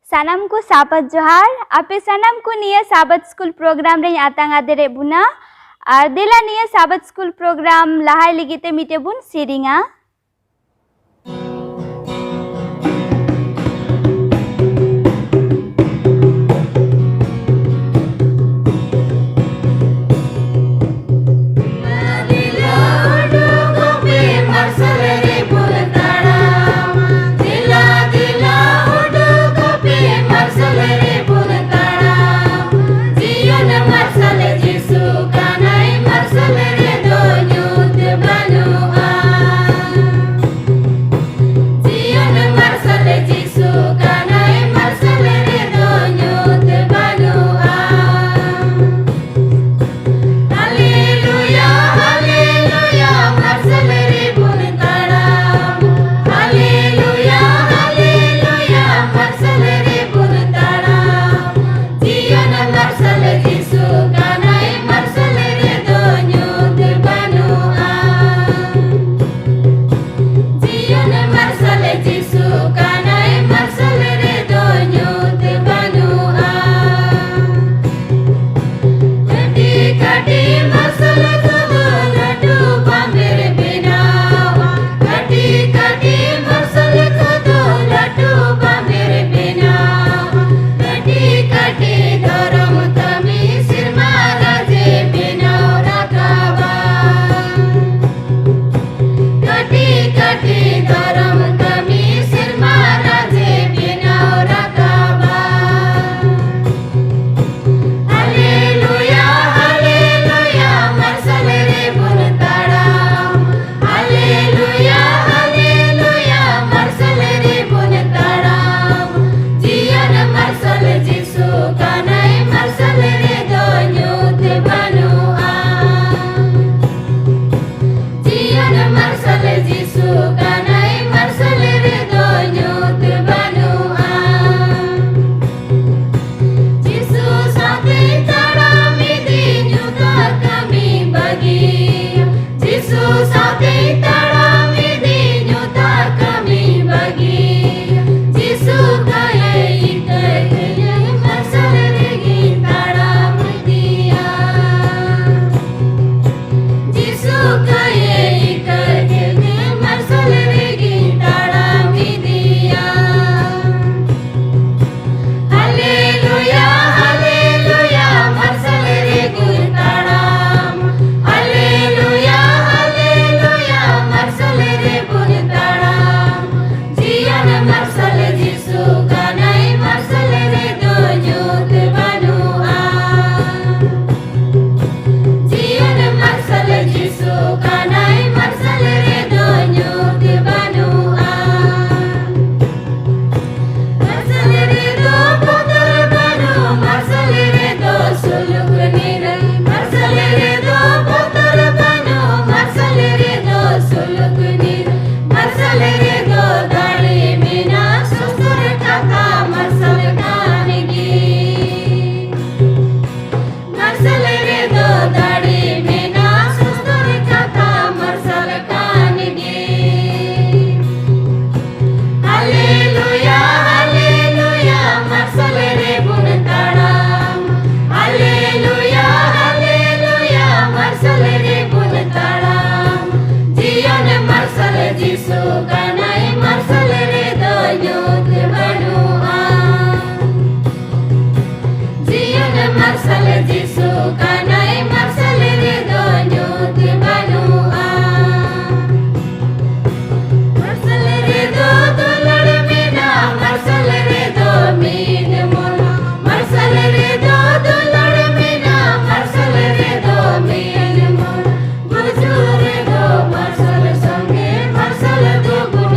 Sanam ku sahabat Johar, ape sanam ku niya sahabat school program rin atang adere buna, ar dela niya sahabat school program lahai ligite mite bun siringa. Marsal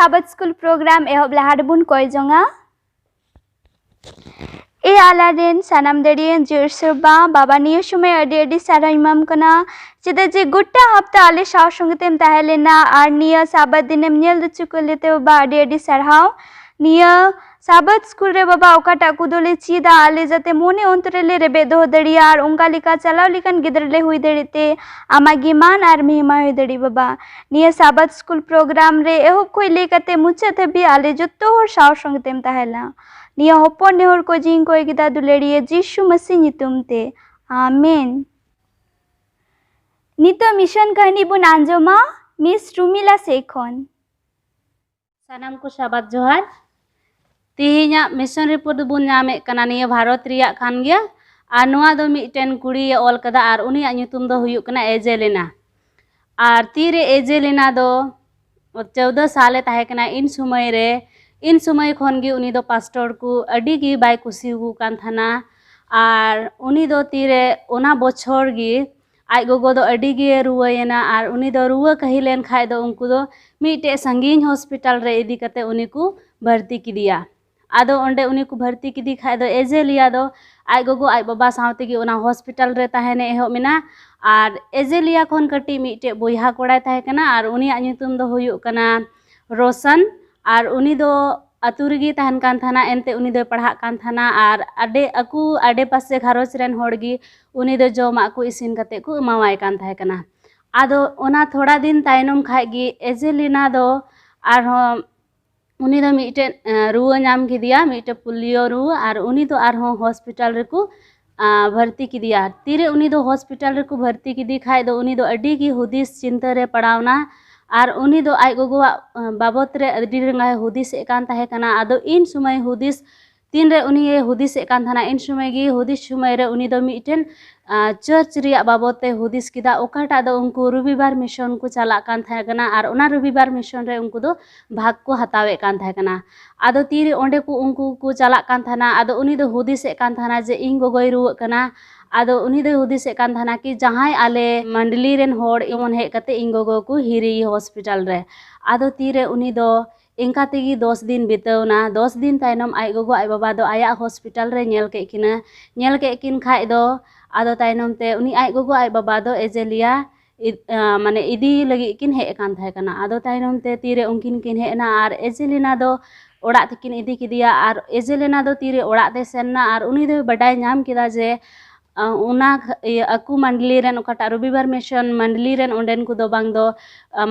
साबत school programme एहब लाहारबुन कोय जोंगा ए आलारेन सानाम दरियन जोरसोबा बाबा neo समय अडी अडी सारा इमाम कना चेदा जे गुट्टा हफ्ता आले साव संगतेम ताहेलेना आर नियो साबत दिनेम नेल दुचुको लेते बाबा अडी अडी सारहाव नियो साबत स्कूल रे बाबा ओकाटा कुदोले चीदा आले जाते मोने अंतरेले रेबे दो दड़िया और उनका लिका चलाव लिकन गिदरले हुई दड़िते आमागी मान और मेहमा हुई दड़ी बाबा निया साबत स्कूल प्रोग्राम रे एहब कोई लेकते मुचात हबी आले जत्तो हर साव संगतेम ताहेला निया हपन नेहर को जिंग कोई गिदा दुलेड़िए जीशु मसीह नितुम ते आमेन। नितो मिशन कहनी बुन आंजोमा मिस रुमिला सेखन सानाम को साबात जोहार तिहिना मिशन रिपोर्ट बुन नामे कना निया भारत रिया खान गया आर नोआ दो मिटन कुड़ी ऑल कदा आर उनिया ᱧᱩᱛᱩᱢ दो हुयुक कना एजेलिना आर तीरे एजेलिना दो 14 साले ताहे कना इन समय खन गे उनी दो पास्टर को अडी गी बाय कुसिउ कान थाना आर उनी दो तीरे ओना बछर गी आज गोगो दो अडी गे रुवायना आर उनी दो रुवा कहिलेन खाय दो उनको दो मिटे संगीन हॉस्पिटल रे इदी कते उनी को भर्ती किदिया आदो ओंडे उनी को भर्ती किदी खाय दो एजेलिया दो आज गोगो आज बाबा सावते गी ओना हॉस्पिटल रे ताहेने एहो मिना आर एजेलिया खन कटी मिटे बोयहा कोड़ाय ताहे कना आर उनिया ᱧᱩᱛᱩᱢ दो हुयुक कना रोशन आर उनी दो अतु रेगी तहन कान थाना एनते उनी दो पढ़ा कान थाना आर आडे अकु आडे पासे घारोज रेन होड़गी उनी दो जमा को इसिन कते को एमावाय कान थाहे कना आदो ओना थोड़ा दिन तायनम खागी एजेलिना दो आर उनी दो मिटे रुआ नाम किदिया मिटे पोलियो रुआ आर उनी दो आर हॉस्पिटल रे को भर्ती किदिया तीरे उनी दो हॉस्पिटल रे को भर्ती किदी खाय दो उनी दो अडी की हुदिस चिंता रे पड़ावना आर उनी दो आज गोगोवा बाबत रे अडी रंगा हुदिस एकान ताहे कना आदो इन समय हुदिस तीन रे उनी ये हुदिस एकान थाना इन समय गी हुदिस समय रे उनी दो मिटन चर्च रिया बाबते हुदिस किदा ओकाटा दो उनको रविवार मिशन को चला कान थाहे कना आर ओना रविवार मिशन रे उनको दो भाग को हतावे कान थाहे कना आदो तीरे ओंडे को उनको को चला कान थाना आदो उनी दो हुदिस एकान थाना जे इन गोगोय रुवा कना आदो उनी दो हुदिस एकान थाना कि जहां आले मंडली रेन होड़ इमन हे कते इन गोगो को हिरी हॉस्पिटल रे आदो तीरे उनी दो इनका तेगी 10 दिन बितवना 10 दिन तायनम आई गोगो आई बाबा दो आया हॉस्पिटल रे नेल के किन खाय दो आदो तायनम ते उनी आई गोगो आई बाबा दो एजेलिया माने इदी लगी किन हे कान थाय कना आदो तायनम ते तीरे उनकिन किन हेना आर एजेलिना दो ओड़ा तकिन इदी किदिया आर एजेलिना दो तीरे ओड़ा ते सेनना आर उनी दो बडाय नाम किदा जे उना अकु मंडली रेन ओकाटा रविवार मिशन मंडली रेन ओंडेन को दो बांग दो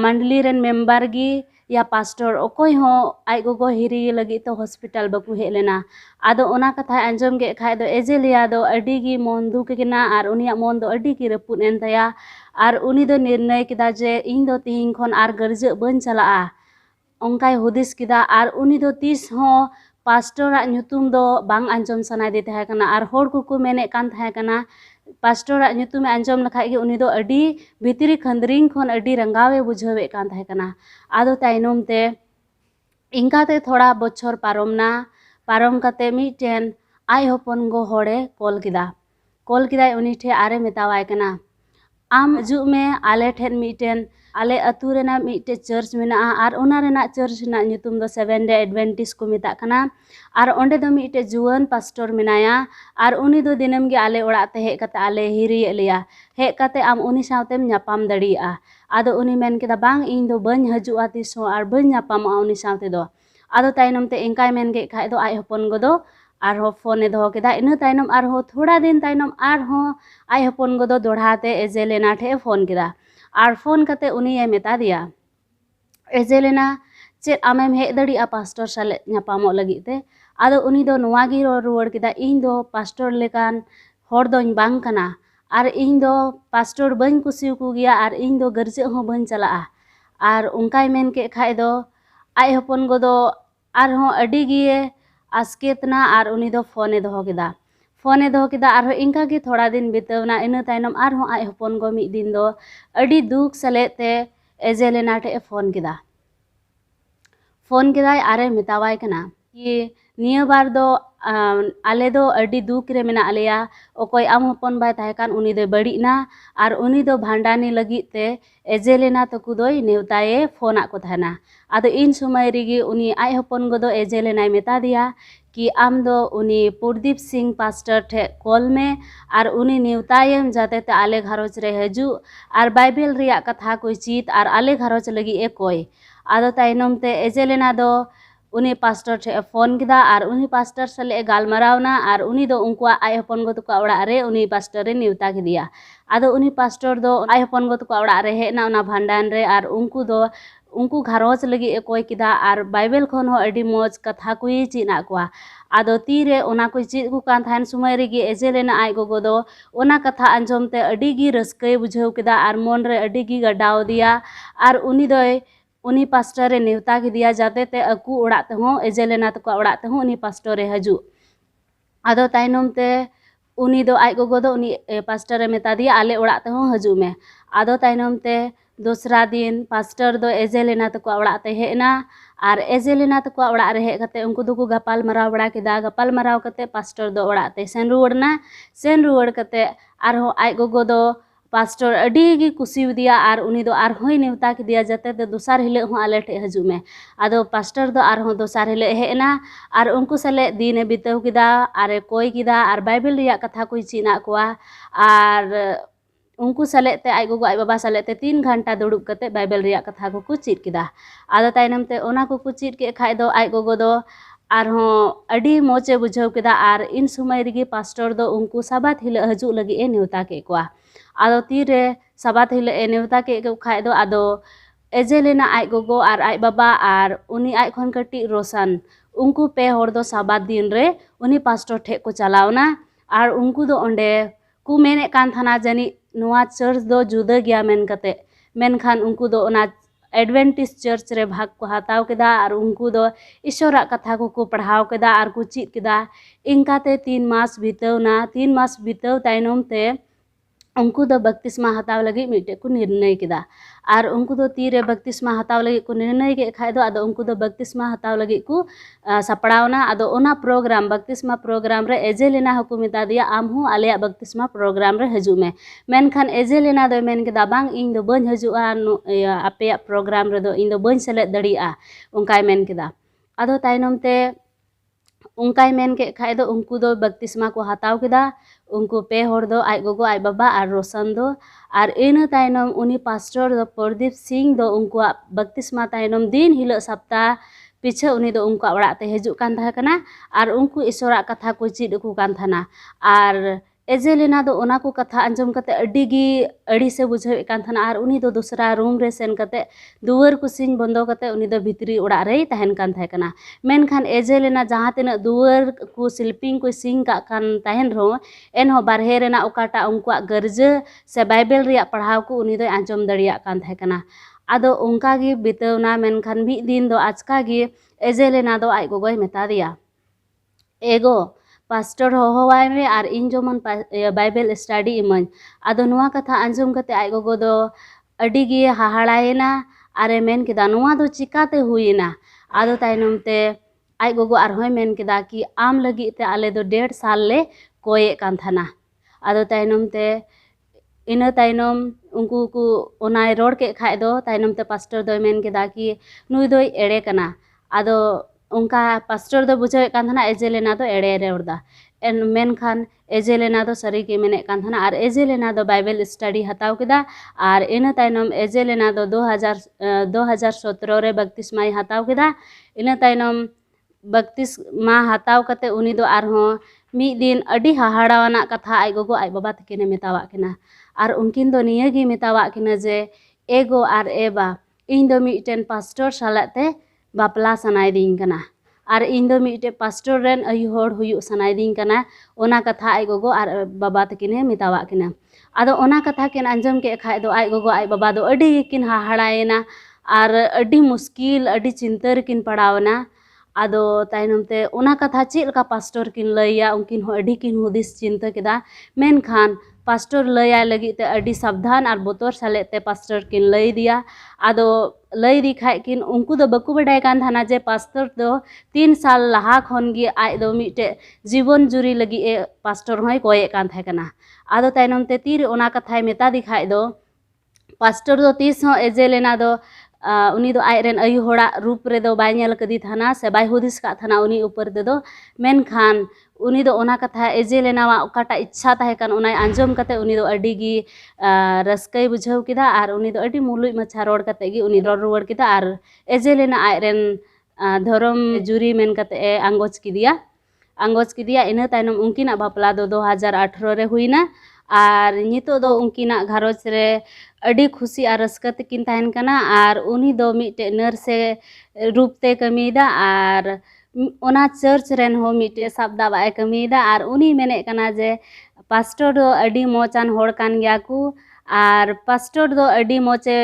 मंडली रेन मेंबर गी या पास्टर ओकोय हो आई गोगो हिरी लगी तो हॉस्पिटल बकु हे लेना आदो ओना कथा अंजम गे खाय दो एजेलिया दो अडी गी मन दुख किना आर उनिया मन दो अडी की रपुन एन तया आर उनी दो निर्णय किदा जे इन दो तिहिं खन आर गर्ज बन चला ओंकाय हुदिस किदा आर उनी दो तीस हो पास्टर ᱧᱩᱛᱩᱢ दो बांग अंजम सनाय दे थाहे कना आर होड़ को मेने कान थाहे कना पास्टर ᱧᱩᱛᱩᱢ अंजम लखाय गे उनी दो अडी भितरी खंदरिंग खन अडी रंगावे बुझावे कान थाहे कना आदो तायनम ते इंका ते थोड़ा बछर पारम कते मिटेन आई हपन गो होड़े कॉल किदा उनी ठे आरे मेतावाय कना आम हजू में आले ठेन मिटेन आले अतु रेना मिटे चर्च मेना आर ओना रेना चर्च ना ᱧᱩᱛᱩᱢ दो 7 डे एडवेंटिस को मिता कना आर ओंडे दो मिटे जुवन पास्टर मेनाया आर उनी दो दिनम गे आले ओड़ा ते हे कते आले हिरी लिया हे कते आम उनी सावतेम ᱧᱟᱯᱟᱢ दड़िया आदो उनी मेन केदा बांग इन दो बन हजुआ तिसो आर बन ᱧᱟᱯᱟᱢ उनी सावते दो आदो तायनम ते इंकाय मेन गे खाय दो आई हपन गदो आर हो फोन दो केदा इन तायनम आर हो थोड़ा दिन तायनम आर हो आई हपन गदो दोढ़ाते एजेलेना ठे फोन केदा आर फोन कते उनी ये मेता दिया एजेलेना चेद आमेम हे दड़िया पास्टर साले ᱧᱟᱯᱟᱢᱚ लगी ते आदो उनी दो नोवा गी रुवाड़ किदा इन दो पास्टर लेकान होड़ दोñ बांग कना आर इन दो पास्टर बन कुसिउ को गया आर इन दो गर्जे हो बन चला आर उनकाय मेन के खाय दो आई हपन गदो आर हो अडी गिए आस्केतना आर उनी दो फोने दो किदा आर हो इंका गी थोड़ा दिन बितवना इन तायनम आर हो आई हपन गो मिद दिन दो अडी दुख सलेते एजेलेना ठे फोन किदा आरे मेतावाय कना कि निया बार दो आले दो अडी दुख रे मेना आलेया ओकोय आम हपन बाय ताहेकान उनी दो बड़ी ना आर उनी दो भांडानी लगी ते एजेलेना तकु दोय नेवताये फोना को थाना आदो इन समय रिगी उनी आय हपन गो दो एजेलेनाय मेता दिया कि आम दो उनी प्रदीप सिंह पास्टर ठे कॉल में आर उनी नेवतायम जाते ते आले घारोज रे हजू आर बाइबल रिया कथा को चीत आर आले घारोज लगी ए कोय आदो ताइनम ते एजेलेना दो उनी पास्टर ठे फोन किदा आर उनी पास्टर सले गालमारावना आर उनी दो उनकुआ आय हपन गो तुका ओड़ा रे उनी पास्टर रे नेवता किदिया आदो उनी पास्टर दो आय हपन गो तुका ओड़ा रे हेना उना भांडान रे आर उनकु दो उनकु घारोज लगी कोय किदा आर बाइबल खन हो अडी मोज कथा कुई चिना कुआ आदो तीरे ओना कुई चिद कु कान थान समय रेगी एजेलेना आय गोगो दो ओना कथा अंजम ते अडी गी रस्कय बुझाव किदा आर मन रे अडी गी गडाव दिया आर उनी दोय उनी पास्टर रे नेवता किदिया जाते ते अकु ओड़ा ते हो एजेलेना तको ओड़ा ते हो उनी पास्टर रे हजू आदो ताइनम ते उनी दो आय गोगो दो उनी पास्टर रे मेता दिया आले ओड़ा ते हो हजू में आदो ताइनम ते दूसरा दिन पास्टर दो एजेलेना तको ओड़ा ते हेना आर एजेलेना तको ओड़ा रे हे कते उनको दो को गपाल मराव बड़ा किदा गपाल मराव कते पास्टर दो ओड़ा ते सेन रुवड़ कते आर हो आय गोगो दो पास्टर अडी गी कुसी दिया आर उनी दो आर होय नेवता किदिया जाते ते दोसार हिले हो आले ठे हजू में आदो पास्टर दो आर हो दोसार हिले हेना आर उनको सले दिन बिताव किदा आर कोय किदा आर बाइबल रिया कथा कोई चिना कुआ आर उनको सले ते आय गोगो आय बाबा सले ते 3 घंटा दुड़ुब कते बाइबल रिया कथा को चीत किदा आदो ताइनम ते ओना को चीत के खाय दो आय गोगो दो आर हो अडी मोचे बुझाव किदा आर इन समय रिगी पास्टर दो उनको साबात हिले हजू लगी ए नेवता के कुआ आदो तीरे साबात हिले ए नेवता के खाय दो आदो एजेलेना आय गोगो आर आय बाबा आर उनी आय खन कटी रोशन उनको पे होर दो साबात दिन रे उनी पास्टर ठे को चलावना आर उनको दो ओंडे कु मेने कान थाना जानी नुआ चर्च दो जुदा गया मेन कते मेनखान उनको दो ओना एडवेंटिस चर्च रे भाग को हताव केदा आर उनको दो ईश्वरा कथा को पढ़ाव केदा आर को चीत केदा इनकाते 3 मास बितवना 3 मास बितव ताइनम ते उनको दो बपतिस्मा हताव लगी मिटे को निर्णय किदा आर उनको दो तीरे बपतिस्मा हताव लगी को निर्णय के खाय दो आदो उनको दो बपतिस्मा हताव लगी को सपड़ावना आदो ओना प्रोग्राम बपतिस्मा प्रोग्राम रे एजेलेना हकु मेता दिया आम हूँ आलिया बपतिस्मा प्रोग्राम रे हजू में मेनखान एजेलेना दो मेन केदा बांग इन दो बन हजुआ आपेया प्रोग्राम रे दो इन दो बन सेलेद दड़िया उनकाय मेन केदा आदो ताइनम ते उनकाय मेन के खाय दो उनको दो बपतिस्मा को हताव किदा उनको पे होर दो आय गोगो आय बाबा आर रोशन दो आर इन ताइनम उनी पास्टर दो प्रदीप सिंह दो उनको बपतिस्मा ताइनम दिन हिलो सप्ताह पीछे उनी दो उनको ओड़ा ते हजू कान था कना आर उनको ईश्वरा कथा को चीद को कान थाना आर एजेलेना दो ओना को कथा अंजम कते अडी गी अड़ी से बुझाव कान थाना आर उनी दो दूसरा रूम रे सेन कते दुवर को सिंह बंदो कते उनी दो भितरी ओड़ा रे तहन कान था कना मेनखान एजेलेना जहाँ तिना दुवर को शिल्पिंग को सिंह का कान तहन रो एन हो बारहे रेना ओकाटा उनको गर्ज से बाइबल रिया पढ़ाव को उनी दो अंजम दड़िया कान था कना आदो उनका गी बितवना मेनखान भी दिन दो आजका गी एजेलेना दो आय गोगोय मेता दिया एगो पास्टर होवाय में आर इन जमन बाइबल स्टडी इमन आदो नुआ कथा अंजम कते आय गोगो दो अडी गी हाहाड़ायना आरे मेन किदा नुआ दो चिकाते हुईना आदो ताइनम ते आय गोगो आर होय मेन किदा कि आम लगी ते आले दो 1.5 साल ले कोये कान थाना आदो ताइनम ते इन ताइनम उनको को ओनाय रोड के खाय दो ताइनम ते पास्टर दो मेन किदा कि नुई दो एड़े कना आदो उनका पास्टर दो बुझाव कान थाना एजेलेना दो एड़े रोड़ा एन मेनखान एजेलेना दो सरी के मेने कान थाना आर एजेलेना दो बाइबल स्टडी हताव किदा आर इन ताइनम एजेलेना दो 2017 रे बपतिस्मा हताव किदा इन ताइनम बपतिस्मा हताव कते उनी दो आर हो मी दिन अडी हाहाड़ावाना कथा आय गोगो आय बाबा तकिने मेतावा किना आर उनकिन दो निया गी मेतावा किना जे एगो आर एबा इन दो मिटेन पास्टर सालाते बापला सनाय दिन कना आर इन दो मिटे पास्टर रेन अयु होड़ हुयु सनाय दिन कना ओना कथा आय गोगो आर बाबा तकिने मेतावा किना आदो ओना कथा किन अंजम के खाय दो आय गोगो आय बाबा दो अडी किन हाहाड़ायना आर अडी मुश्किल अडी चिंता किन पड़ावना आदो ताइनम ते ओना कथा चेद लका पास्टर किन लैया उनकिन हो अडी किन हुदिस चिंता किदा मेनखान पास्टर लैया लगी ते अडी सावधान और बोतर साले ते पास्टर किन लई दिया आदो लई दी खाय किन उनको दो बकु बडाय कान थाना जे पास्टर दो 3 साल लहा खन गे आय दो मिटे जीवन जुरी लगी ए पास्टर होय कोये कान थाय कना आदो तायनम ते तीर ओना कथाय मेता दी खाय दो पास्टर दो तीस हो एजे लेना दो उनी दो आयरन अयु होड़ा रूप रे दो बाय नेल कदी थाना से बाय हुदिस का थाना उनी ऊपर दे दो मेन खान उनी दो ओना कथा एजे लेना वा ओकाटा इच्छा ताहे कान ओनाय आंजम कते उनी दो अडी गी रस्कई बुझाव किदा आर उनी दो अडी मुलुई मच्छा रोड कते गी उनी रोड रुवाड़ किदा आर एजे लेना आयरन धरम जुरी मेन कते ए आंगोज किदिया इना तायनम उनकिना बापला दो 2018 रे हुईना आर नितो दो उनकिना घारोज रे अडी खुशी आर रस्का तकिन ताहन कना आर उनी दो मिटे नर्से रूप ते कमीदा आर ओना चर्च रेन हो मिटे शब्दा बाय कमीदा आर उनी मेने कना जे पास्टर दो अडी मोचान होड़ कान गया कु आर पास्टर दो अडी मोचे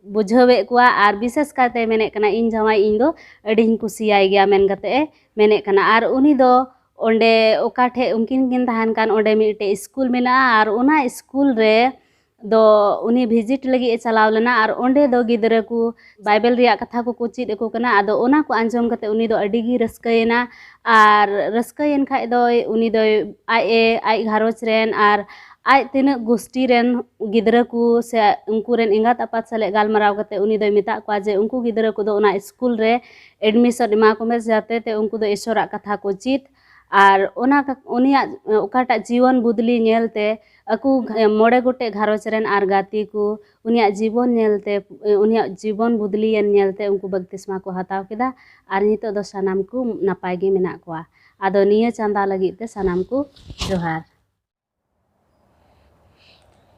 बुझावे कुआ आर विशेष काते मेने कना इन जमाई इन दो अडी कुसियाय गया मेन कते मेने कना आर उनी दो ओंडे ओकाठे उनकिन किन ताहन कान ओंडे मिटे स्कूल मेना आर ओना स्कूल रे दो उनी विजिट लगी चलाव लेना और ओंडे दो गिदरा को बाइबल रिया कथा को चीद एको कना आदो ओना को आंजम कते उनी दो अडी गी रस्कयना और रस्कयन खाय दो उनी दो आई घारोज रेन और आई तिना गोष्ठी रेन गिदरा को से उनको रेन इंगात आपात साले गालमराव कते उनी दो मिता को जे उनको गिदरा को दो ओना स्कूल रे एडमिशन एमा को में जाते ते उनको दो ईश्वरा कथा को चीद और ओना उनिया ओकाटा जीवन बुदली नेलते अकु मोड़े गोटे घारोज रेन आर गाती को उनिया जीवन नेलते उनिया जीवन बुदली नेलते उनको बपतिस्मा को हताव किदा आर नितो दो सानाम को नापाय गे मेना कोआ आदो निया चांदा लगी ते सानाम को जोहार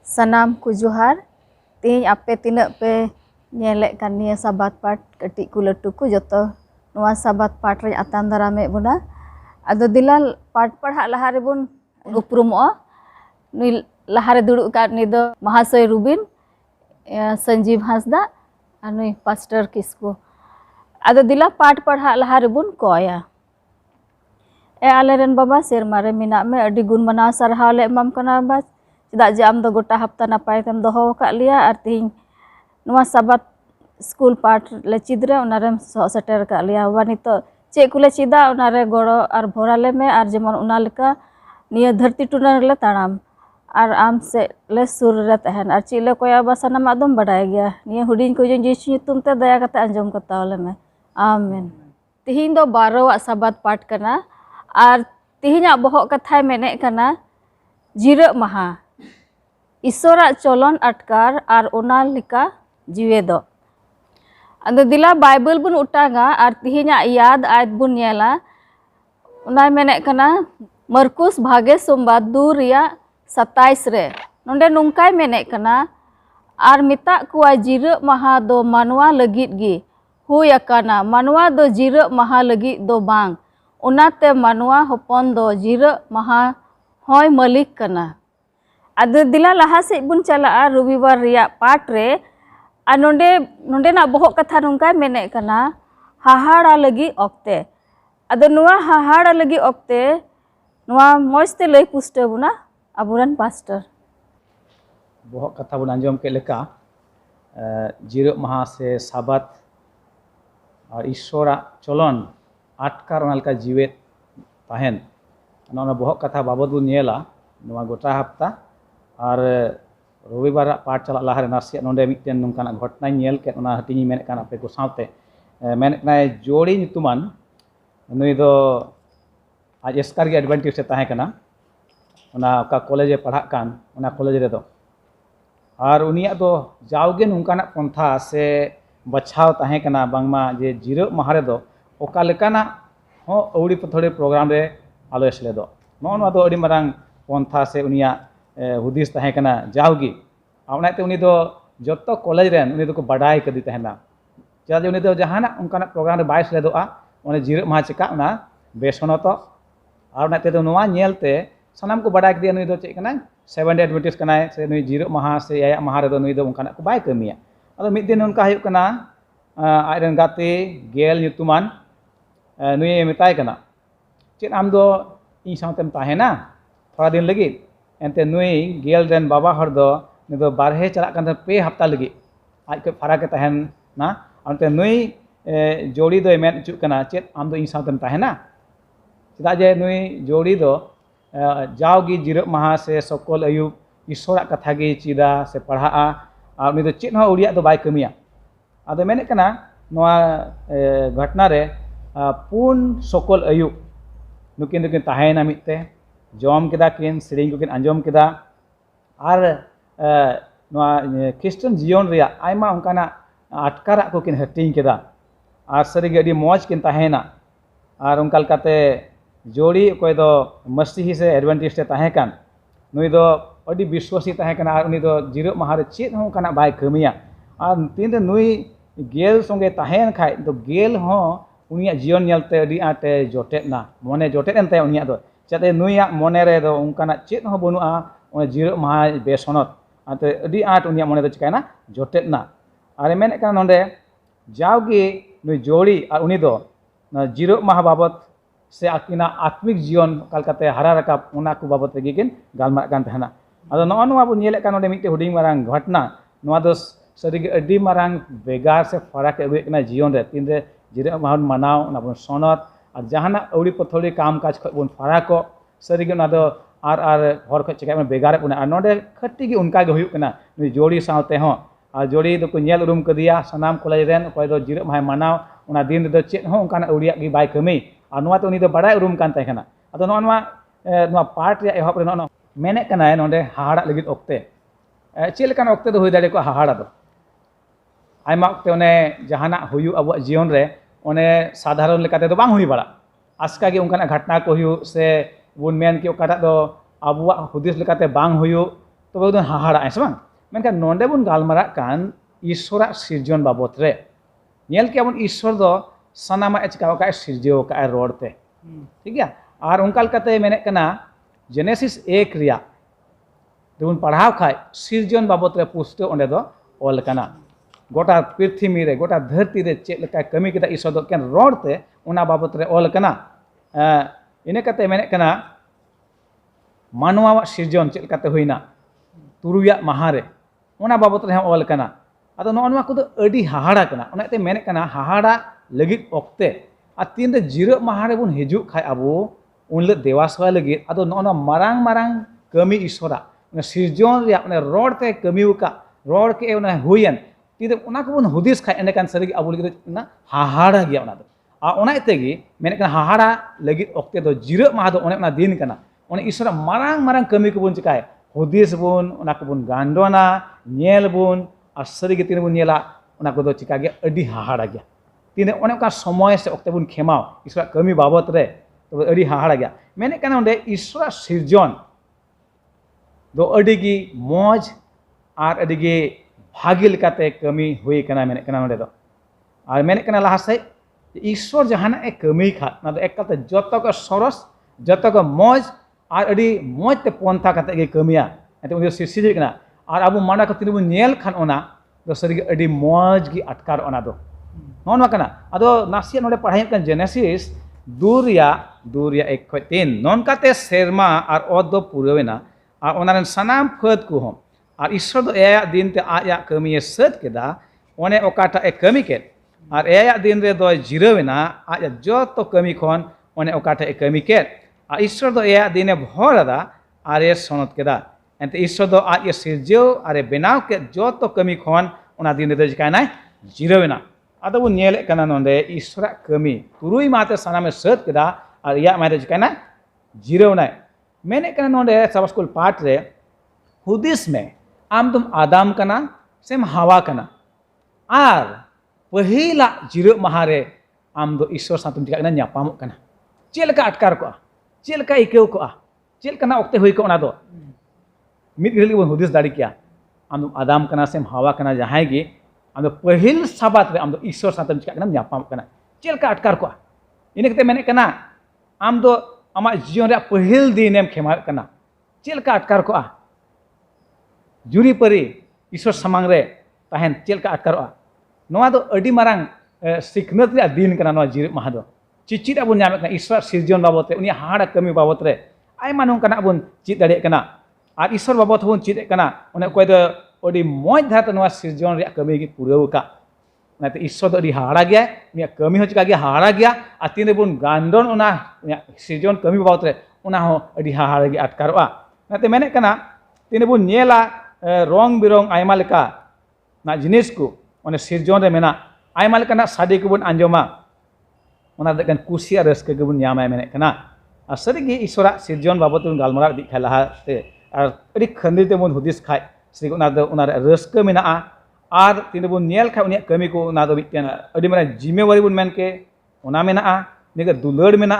सानाम को जोहार तेज आपे तिना पे नेले कान निया साबात पाठ कटी को लटू को जतो नोआ साबात पाठ रे आतान दारामे बुना आदो दिलाल पाठ पढ़ा लहारे बुन उपरुमो नुई लहारे दुड़ु का निदो महाशय रुबिन संजीव हांसदा नुई पास्टर किसको आदो दिला पाठ पढ़ा लहारे बुन कोया ए आलेरन बाबा सेरमारे मिना में अडी गुण मना सरहाव ले एमाम कना बा चदा जे आम दो गोटा हफ्ता नापाय तेम दोहो का लिया आर तिहिं नुआ साबात स्कूल पाठ ले चिदरे उनारे सो सेटर का लिया वा नितो चे कुले चिदा उनारे गोड़ो और भोराले में और जेमन उना लेका निया धरती टुना ले ताड़ाम और आम से ले सुर रे तहन और चिले कोया बसाना मादम बडाय गया निया हुडिन को जन जीसु तुम ते दया कते अंजम कतावले में आमीन तिहिन दो 12 साबात पाठ कना और तिहिना बहो कथाय मेने कना जिरा महा ईश्वरा चलन अटकार और ओना लेका जीवे दो अदो दिला बाइबल बुन उटागा और तिहिना याद आयत बुन नेला उना मेने कना मरकुस भागे सोमबार 2 रिया 27 रे नोंडे नुंकाय मेने कना और मिता कुआ जिरा महा दो मानवा लगित गी हुय अकाना मानवा दो जिरा महा लगित दो बांग उनाते मानवा होपन दो जिरा महा होय मालिक कना अदो दिला लहा से बुन चला रविवार रिया पाठ रे आ नोंडे ना बहो कथा नुंकाय मेने कना हाहाड़ा लगी ऑक्ते अदो नुआ हाहाड़ा लगी ऑक्ते नुआ मोजते लई पुष्टे बुना अबुरन पास्टर बहो कथा बुन आंजम के लेका जिरो महा से साबात और ईश्वरा चलन आटकार ओनालका जीवेत ताहेन नोना बहो कथा बाबद बुन नेला नुआ गोटा हफ्ता और रविवार पाठ चला लहारे नासिया नोंडे मिटन नोंकाना घटना नेल के ओना हटिनी मेने काना पे को सावते मेने नाय जोड़ी नितुमान नुई दो आज एसकार के एडवांटेज से ताहे कना ओना का कॉलेज पढ़ा कान ओना कॉलेज रे दो और उनिया दो जावगे नोंकाना पंथा से बछाव ताहे कना बांगमा जे जिरो महारे दो ओका लेकाना हो औड़ी पथोड़े प्रोग्राम रे आलो एसले दो नोना दो अडी मारांग पंथा से उनिया हुदिस ताहे कना जावगी आवनाते उनी दो जत्तो कॉलेज रेन उनी दो को बडाय कदी तहना चदा उनी दो जहाना उनकाना प्रोग्राम रे बाय सेलेदोआ ओने जिरो मा चिका ना बेसनतो आवनाते दो नोआ नेलते सनाम को बडाय कदी उनी दो चे कना 7 डे एडवेंटिस कना से नुई जिरो महा से या महा रे दो नुई दो उनकाना को बाय कमिया अदो मिद दिन उनका हुयु कना आइरन गाते गेल युतुमान नुई मिताय कना चे आम दो इन सावतेम ताहेना थोड़ा दिन लगी एंते नुई गेल रेन बाबा हर दो नुई दो बारहे चला कान पे हफ्ता लगी आज के फराक तहन ना अंते नुई जोड़ी दो मेन चुक कना चेत आम दो इन साथम तहना चेदा जे नुई जोड़ी दो जाओगी जिरो महा से सकल अयुब ईश्वरा कथा गे चिदा से पढ़ा और उनी दो चेत हो उड़िया दो बाय कमिया आदो मेने कना नोआ घटना रे पुन सकल अयुब नुकिन दुकिन तहना मिते जम केदा किन सेरिंग को किन आंजम केदा और नोआ क्रिश्चियन जीवन रे आयमा उनकाना अटकारा को किन हटिंग केदा और सरीगे अडी मौज किन तहना और उनकाल काते जोड़ी कोई दो मसीही से एडवेंटिस्ट तहकान नुई दो अडी विश्वासी तहकाना और उनी दो जिरो माह रे चेत हो काना बाय कमिया और तीन नुई गेल संगे तहन खाय तो गेल हो उनिया जीवन नेलते अडी आटे जोटेना मने जोटेन एनते उनिया दो चते नुइया मने रे दो उनकाना चेत हो बनुआ उन जिरो माह बेसनत आते अडी आट उनिया मने दो चिकायना जोटेना और मेने काना नोंडे जाओगी नुई जोड़ी और उनी दो जिरो माह बाबत से आकिना आत्मिक जीवन कालकाते हरा रकाब उना को बाबत रे किन गालमा कान तहना आदो नो नोआ बु नेले कान नोंडे मिटे हुडिंग मारांग घटना नोआ दो सरीगे अडी मारांग बेगार से फराक अगुए कना जीवन रे तीन रे जिरो माह मनाव ना बन सनत और जहाना औड़ी पथोड़ी काम काज ख बन फराको सरीगे ना दो आर हर ख चिका बेगार बना और नोंडे खट्टी गी उनका गे हुयुक कना नुई जोड़ी सावते हो और जोड़ी दो को नेल उरुम कदिया सनाम कॉलेज रेन कोई दो जिरो माह मनाव उना दिन दो चेत हो उनकाना औड़िया गी बाय कमी और नोआ तो उनी दो बड़ाय उरुम कान तहना आदो नोआ पार्ट रे एहब रे नो मेने कना नोंडे हाहाड़ा लगित ओक्ते चेलकान ओक्ते दो हुई दाड़े को हाहाड़ा दो आयमा ओक्ते ओने जहाना हुयु अब जीवन रे ओने साधारण लेकाते दो बांग हुई बड़ा आस्का गे उनकाना घटना को हुयु से बुन मेन के ओकाटा दो अबुआ हुदिस लेकाते बांग हुयु तो बे दो हाहाड़ा ऐसे बांग मेनका नोंडे बुन गालमारा कान ईश्वरा सिरजन बाबत रे नेल के बुन ईश्वर दो सनामा चिका का सिरजेव का रोडते ठीक है और उनका लेकाते मेने कना जेनेसिस 1 रिया देबुन पढ़ाव खाय सिरजन बाबत रे पुस्तक ओंडे दो ऑल कना गोटा पृथ्वी रे गोटा धरती रे चेक लेका कमी केदा ईश्वर दो केन रोडते उना बाबत रे ऑल कना इने कते मेने कना मानवा सिरजन चेक लेकाते हुइना तुरुया महारे उना बाबत रे ऑल कना आदो नोनवा को दो अडी हाहाड़ा कना उनाते मेने कना हाहाड़ा लगित ओक्ते आ तीन रे जिरो माहारे बुन हिजुक खाय अबो उनले देवासवा लगित आदो नोना मारांग मारांग कमी ईश्वरा उन सिरजन रे अपने रोड ते कमीउका रोड के उना हुयन तीन उना को बुन हुदिस खाय एने कान सरिगे अबो लगित ना हाहाड़ा गया उना दो आ उना इतेगी मेने कना हाहाड़ा लगित ओक्ते दो जिरो माह दो उने उना दिन कना उन ईश्वरा मारांग मारांग कमी को बुन चिकाय हुदिस बुन उना को बुन गांडोना नेल बुन आ सरिगे तीन बुन नेला उना को दो चिका गया अडी हाहाड़ा गया तीन अने का समय से ओक्ते बुन खेमाव ईश्वर कमी बाबत रे तो अडी हाहाड़ा गया मेने कना ओंडे ईश्वर सिरजन दो अडीगी मौज और अडीगी भागी लेकाते कमी हुई कना मेने कना ओंडे दो और मेने कना लहा से ईश्वर जहाना ए कमी खा ना दो एकते जतो को सरस जतो को मौज और अडी मौज ते पंथा काते गे कमिया एते उनी सिरसिज कना और अब माना को तीन बुन नेल खान ओना दो सरीगे अडी मौज गी अटकार ओना दो नोन कना अदो नासिया नोडे पढ़ाई कन जेनेसिस दूरिया 1 खय 3 नोन काते सेरमा और ओद दो पुरवेना और ओनारन सनाम फद को हम और ईश्वर दो एया दिन ते आया कमी सद केदा ओने ओकाटा ए कमी के और एया दिन रे दो जिरवेना आया जतो कमी खन ओने ओकाटा ए कमी के और ईश्वर दो एया दिने भरदा आरे सनत केदा एंते ईश्वर दो आया सिरजेव आरे बेनाव के जतो कमी खन ओना दिन रे जिकायना जिरवेना आदो बुन नेले कना नोंडे ईश्वरा कमी तुरुई माते सनामे सद केदा और या माते जिकायना जिरवना मेने कना नोंडे सब स्कूल पाठ रे हुदिस में आम तुम आदाम कना सेम हवा कना और पहिला जिरो महारे आम दो ईश्वर सा तुम चिका न्यापाम कना चेलका अटकार को चेलका इकेव को चेलका ओक्ते हुई को ओना दो मिद घड़ी बन हुदिस दाड़ी किया आम तुम आदाम कना सेम हवा कना जहां गे आम पहिल साबात रे आम दो ईश्वर सा तुम चिका न्यापाम कना चेलका अटकार को इने कते मेने कना आम दो आमा जीवन रे पहिल दिनेम खेमा कना चेलका अटकार को जुरी परी ईश्वर समांग रे तहन चेलका अटकार नोआ दो अडी मारांग सिखनत रे दिन कना नोआ जिर माह दो चिचित अबुन ᱧᱟᱢᱮ ᱠᱟᱱᱟ ईश्वर सिरजन बाबत रे उनी हाड़ा कमी बाबत रे आयमा नोंकाना अबुन चित दाड़े कना और ईश्वर बाबत बन चीज उन्हें कोई दो अड़ी मौज धारते नवा सिरजन रे कमी की पुराव का नाते ईश्वर दो अड़ी हाड़ा गया उन्हें कमी हो चिका गया हाड़ा गया और तीन बन गांडन उना सिरजन कमी बाबत रे उना हो अड़ी हाड़ा गया अटकारोआ नाते मेने कना तीन बन नेला रंग बिरंग आयमा लेका ना जिनिस को उन्हें सिरजन रे मेना आयमा लेका ना साड़ी को बन अंजमा उना देkan कुसी और रस्के के बन ᱧᱟᱢᱟᱭ मेने कना और सरिगे ईश्वर सिरजन बाबत बन गालमारा दी खाला ते और अड़ी खंदी ते बन हुदिस खाय सरिगे उना रस्के मेना और तीन बन नेल खाय उनिया कमी को उना दो मिटन अड़ी माने जिम्मेवारी बन मेनके उना मेना निगे दुलड़ मेना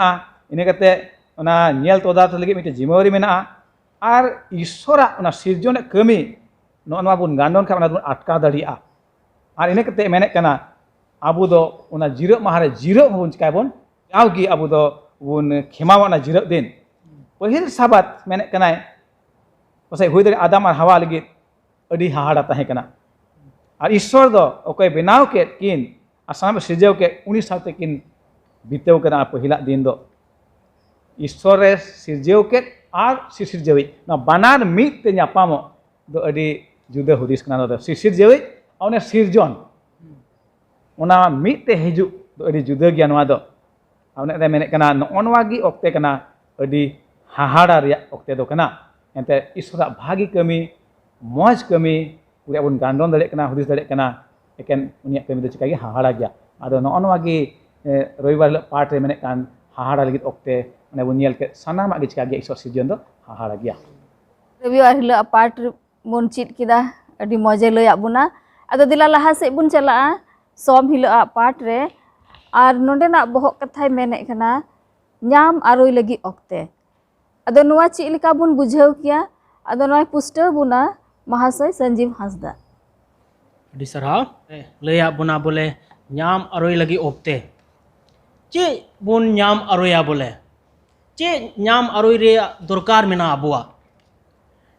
इने कते उना नेल तोदात लगे मिटे जिम्मेवारी मेना और ईश्वर उना सिरजन कमी नोनवा बन गांडन खाय उना बन अटका दाड़िया और इने कते मेने कना आबो दो उना जिरो माहारे जिरो बन चिकाय बन यावगी आबो दो बन खेमावाना जिरो दिन पहिल साबात मेने कनाय पसे हुई दरे आदम और हवा लगे अड़ी हाहाड़ा ताहे कना और ईश्वर दो ओके बनाव के किन आसाम सिरजाव के उनी साथे किन बितेव कना पहिला दिन दो ईश्वर सिरजाव के और सिरजावी ना बानार मित ते ᱧᱟᱯᱟᱢᱚ दो अड़ी जुदा हुदिस कना दो सिरजावी और सिरजन उना मित ते हिजु दो अड़ी जुदा गया नवा दो उन्हें मेने कना नोनवागी ओक्ते कना अड़ी हाहाड़ा रिया ओक्ते दो कना एंते ईश्वर भागी कमी मौज कमी पूरा बन गांडन दड़े कना हुदिस दड़े कना एकेन उनिया कमी दो चिकागी हाहाड़ा गया आदो नोनवागी रविवार पार्ट रे मेने कान हाहाड़ा लगित ओक्ते उन्हें बन नेल के सानामा गे चिकागी ईश्वर सिरजन दो हाहाड़ा गया रविवार हिलो पार्ट बन चीट किदा अड़ी मजे लया बुना अदो दिला लहा से बुन चला सोम हिलो पार्ट रे और नोडेना बहक कथाय मेने कना ᱧᱟᱢ आरोय लगी ओक्ते अदो नुआ ची लिका बुन बुझाव किया अदो नुआ पुष्टव बुना महाशय संजीव हांसदा अड़ी सरहाव लया बुना बोले ᱧᱟᱢ आरोय लगी ओक्ते चे बुन ᱧᱟᱢ आरोया बोले चे ᱧᱟᱢ आरोय रे दरकार मेना अबुआ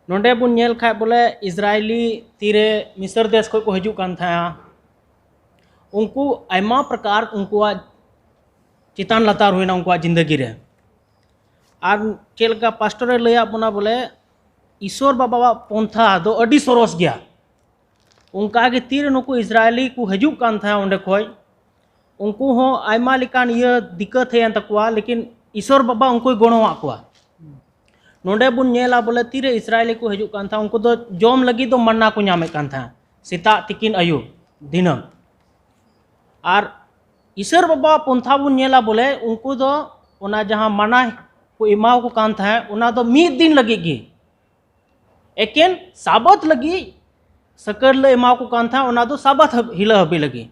नोंडे बुन नेल खाय बोले इजरायली तीरे मिस्र देश को हजू कान था उनको आयमा प्रकार उनको चितान लतार हुईना उनको जिंदगी रे और चेलका पास्टर लया बुना बोले ईश्वर बाबा पंथा दो अड़ी सरस गया उनका के तीर नुको इजरायली को हजू कान था उंडे खोय उनको हो आयमा लिकान ये दिक्कत है तकवा लेकिन ईश्वर बाबा उनको गणवा कोआ नोंडे बुन नेला बोले तीरे इजरायली को हजू कान था उनको दो जोम लगी तो मन्ना को ᱧᱟᱢᱮ कान था सीता तिकिन आयु दिनम और ईश्वर बाबा पंथा बुन नेला बोले उनको दो उना जहाँ मना को इमाव को कान था उना दो मीद दिन लगी गी एकेन साबत लगी सकर ले इमाव को कान था उना दो साबत हिला हबी लगी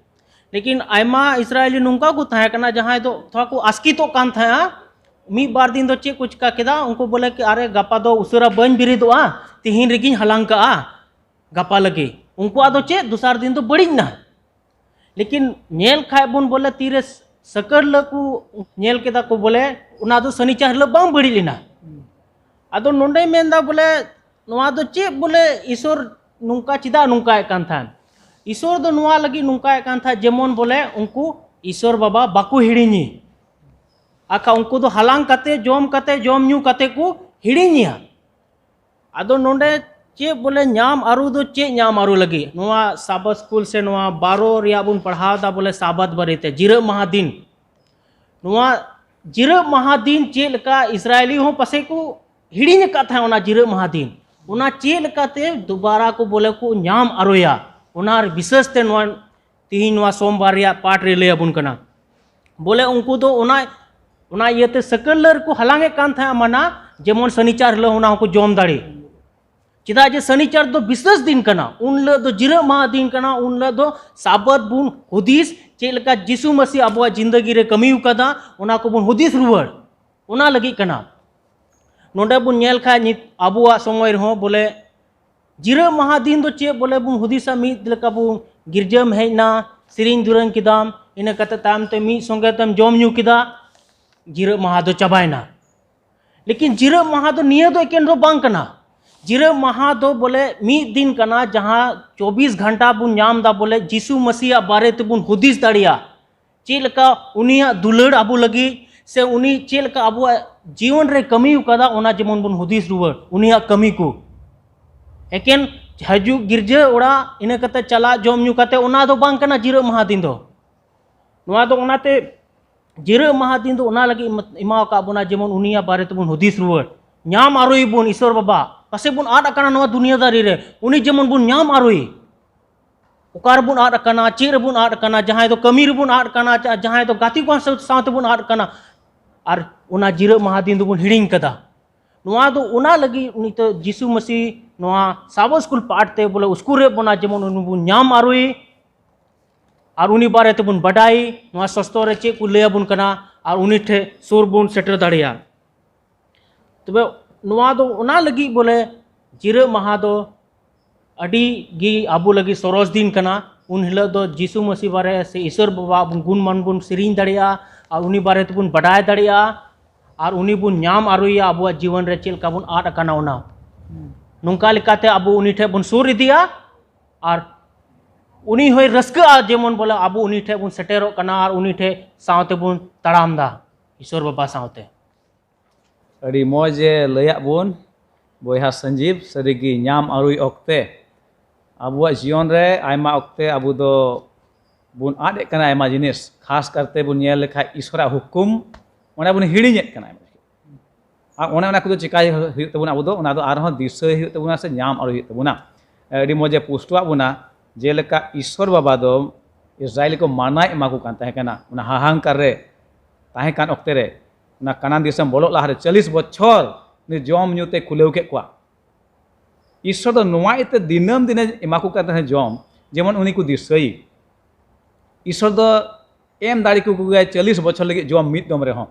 लेकिन आयमा इस्राएली नुंका को था कना जहाँ दो थोड़ा को आस्की तो कान था मी बार दिन दो चे कुछ का केदा उनको बोले कि अरे गपा दो उसरा बन बिरिदोआ तिहिन रेगिन हलांग का गपा लगे उनको आदो चे दूसरा दिन तो बड़ी ना लेकिन नेल खाय बुन बोले तीरे सकर लकु नेल केदा को बोले उना दो शनिचार ल बांग बड़ी लेना आदो नोंडे मेंदा बोले नोआ दो चे बोले ईश्वर नुंका चिदा नुंका कान था ईश्वर दो नुआ लगी नुंका कान था जेमन बोले उनको ईश्वर बाबा बाकू हिड़ीनी आका उनको दो हलांग कते जोम न्यू कते को हिड़ीनिया आदो नोंडे चे बोले ᱧᱟᱢ आरु दो चे ᱧᱟᱢ आरु लगी नोआ साबत स्कूल से नोआ 12 रिया बुन पढ़ाव दा बोले साबत बरेते जिर महादिन नोआ जिर महादिन चे लका इस्राएली हो पसे को हिड़ीन का था ओना जिर महादिन ओना चे लकाते दोबारा को बोले को ᱧाम आरोया ओना विशेष ते नोआ तीन नोआ सोमवार रिया पाठ रे ले बुन कना बोले उनको दो ओना येते सकलर को हलांगे कान था मना जेमन शनिचार ल ओना को जोम दाड़ी चिदा जे शनिचार दो विशेष दिन कना उन ल दो जिर महादिन कना उन ल दो साबत बुन हुदिस चेलका जीसु मसीह अबुआ जिंदगी रे कमी उकदा ओना को बुन हुदिस रुवर ओना लगी कना नोंडे बुन नेल खा अबुआ समय हो बोले जिर महादिन दो चे बोले बुन हुदिसा मी लका बुन गिरजम हेना सिरिन दुरन किदाम इना कते ताम ते मी संगे तम जोम न्यू किदा जिर महा दो चबायना लेकिन जिर महा दो निया दो एकेन दो बांग कना जिर महा दो बोले मी दिन कना जहाँ 24 घंटा बुन ᱧᱟᱢ दा बोले जीसु मसीह बारे ते बुन हुदिस दाड़िया चेलका उनिया दुलड़ अबु लगी से उनी चेलका अबु जीवन रे कमी उकदा ओना जेमन बुन हुदिस रुवर उनिया कमी को एकेन हजू गिरजा ओड़ा इन कते चला जम न्यू कते ओना दो बांग कना जिरा महा दिन दो नोआ दो ओनाते जिरा महा दिन दो ओना लगी इमा का बोना जेमन उनिया बारे तबुन हुदिस रुवर ᱧᱟᱢ ᱟᱨᱚᱭ ᱵᱚᱱ ईश्वर बाबा पासे बुन आद अकाना नवा दुनियादारी रे उनी जेमन बुन ᱧᱟᱢ आरोई ओकार बुन आद अकाना चेर बुन आद अकाना जहां दो कमी रे बुन आद अकाना जहां दो गाती को साथ बुन आद अकाना और उना जिरा महा दिन दो बुन हिडिंग कदा नवा दो उना लगी उनी तो जीसु मसीह नवा साबो स्कूल पाठते बोले स्कूल रे बना जेमन उनी बुन ᱧᱟᱢ आरोई और उनी बारे ते बुन बडाई नवा सस्तो रे चे को लय बुन कना और उनी ठे सुर बुन सेटर दाड़िया तबे नवा दो उना लगी बोले जिरा महा दो अडी गी आबू लगी सरोज दिन कना उन हिल दो जीसु मसीह बारे से ईश्वर बाबा बुन गुण मन बुन सिरिंग दाड़िया और उनी बारे ते बुन बडाय दाड़िया और उनी बुन ᱧᱟᱢ आरोया आबू जीवन रे चेल का बुन आद अकाना उना नुंका लेकाते आबू उनी ठे बुन सुर इदिया और उनी होय रस्का जेमन बोले आबू उनी ठे बुन सेटेरो कना और उनी ठे सावते बुन तड़ाम दा ईश्वर बाबा सावते अड़ी मौजे लया बुन बोहा संजीव सरिगी नाम आरुई ओक्ते अबुआ जीवन रे आयमा ओक्ते अबु दो बुन आदे कना आयमा जिनिस खास करते बुन नेल लेखा ईश्वरा हुकुम ओना बुन हिड़िñet कना आ ओना को चिकाय हुय तबुन अबु दो ओना दो आरहो दिसय हुय तबुना से नाम आरुई तबुना अड़ी मौजे पुष्टवा बुना जे लेका ईश्वर बाबा दो इस्राएल को मानाय एमा को कान ताहे कना ओना हाहांकार रे ताहे कान ओक्ते रे ना कानान दिसम बोलो लाहारे 40 बछर नि जम न्यूते खुलेव के कुआ ईश्वर दो नोआ इते दिनम दिने एमाकु काते जम जेमन उनी को दिसई ईश्वर दो एम दाड़ी को गए 40 बछर लगे जम मिद दम रे हो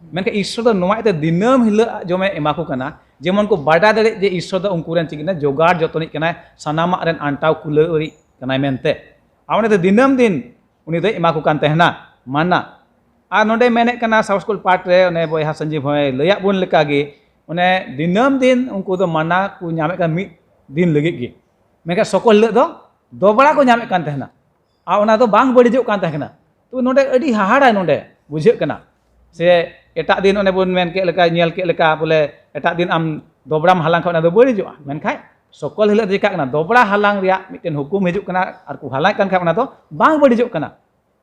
मेनके ईश्वर दो नोआ इते दिनम हिल जमे एमाकु कना जेमन को बाडा दरे जे ईश्वर दो उनकुरेन चिकिना जोगाड़ जतोनि कना सनामा रेन आंटाव कुलेरी कना मेनते आवने दो दिनम दिन उनी दो एमाकु कान तहना माना आ नोडे मेने कना सब स्कूल पाठ रे ओने बोहा संजीव होय लया बुन लेका गे ओने दिनम दिन उनको दो माना को ᱧᱟᱢᱮ का मिद दिन लगित गे मेका सकल ले दो दोबड़ा को ᱧᱟᱢᱮ कान तहना आ ओना दो बांग बडिजो कान तहना तो नोडे अडी हाहाड़ा नोडे बुझे कना से एटा दिन ओने बुन मेन के लेका नेल के लेका बोले एटा दिन आम दोबड़ाम हालांग खना दो बडिजो मेनखाय सकल हिल दिका कना दोबड़ा हालांग रिया मिटेन हुकुम हिजुक कना आर को हालांग कान खा ओना दो बांग बडिजो कना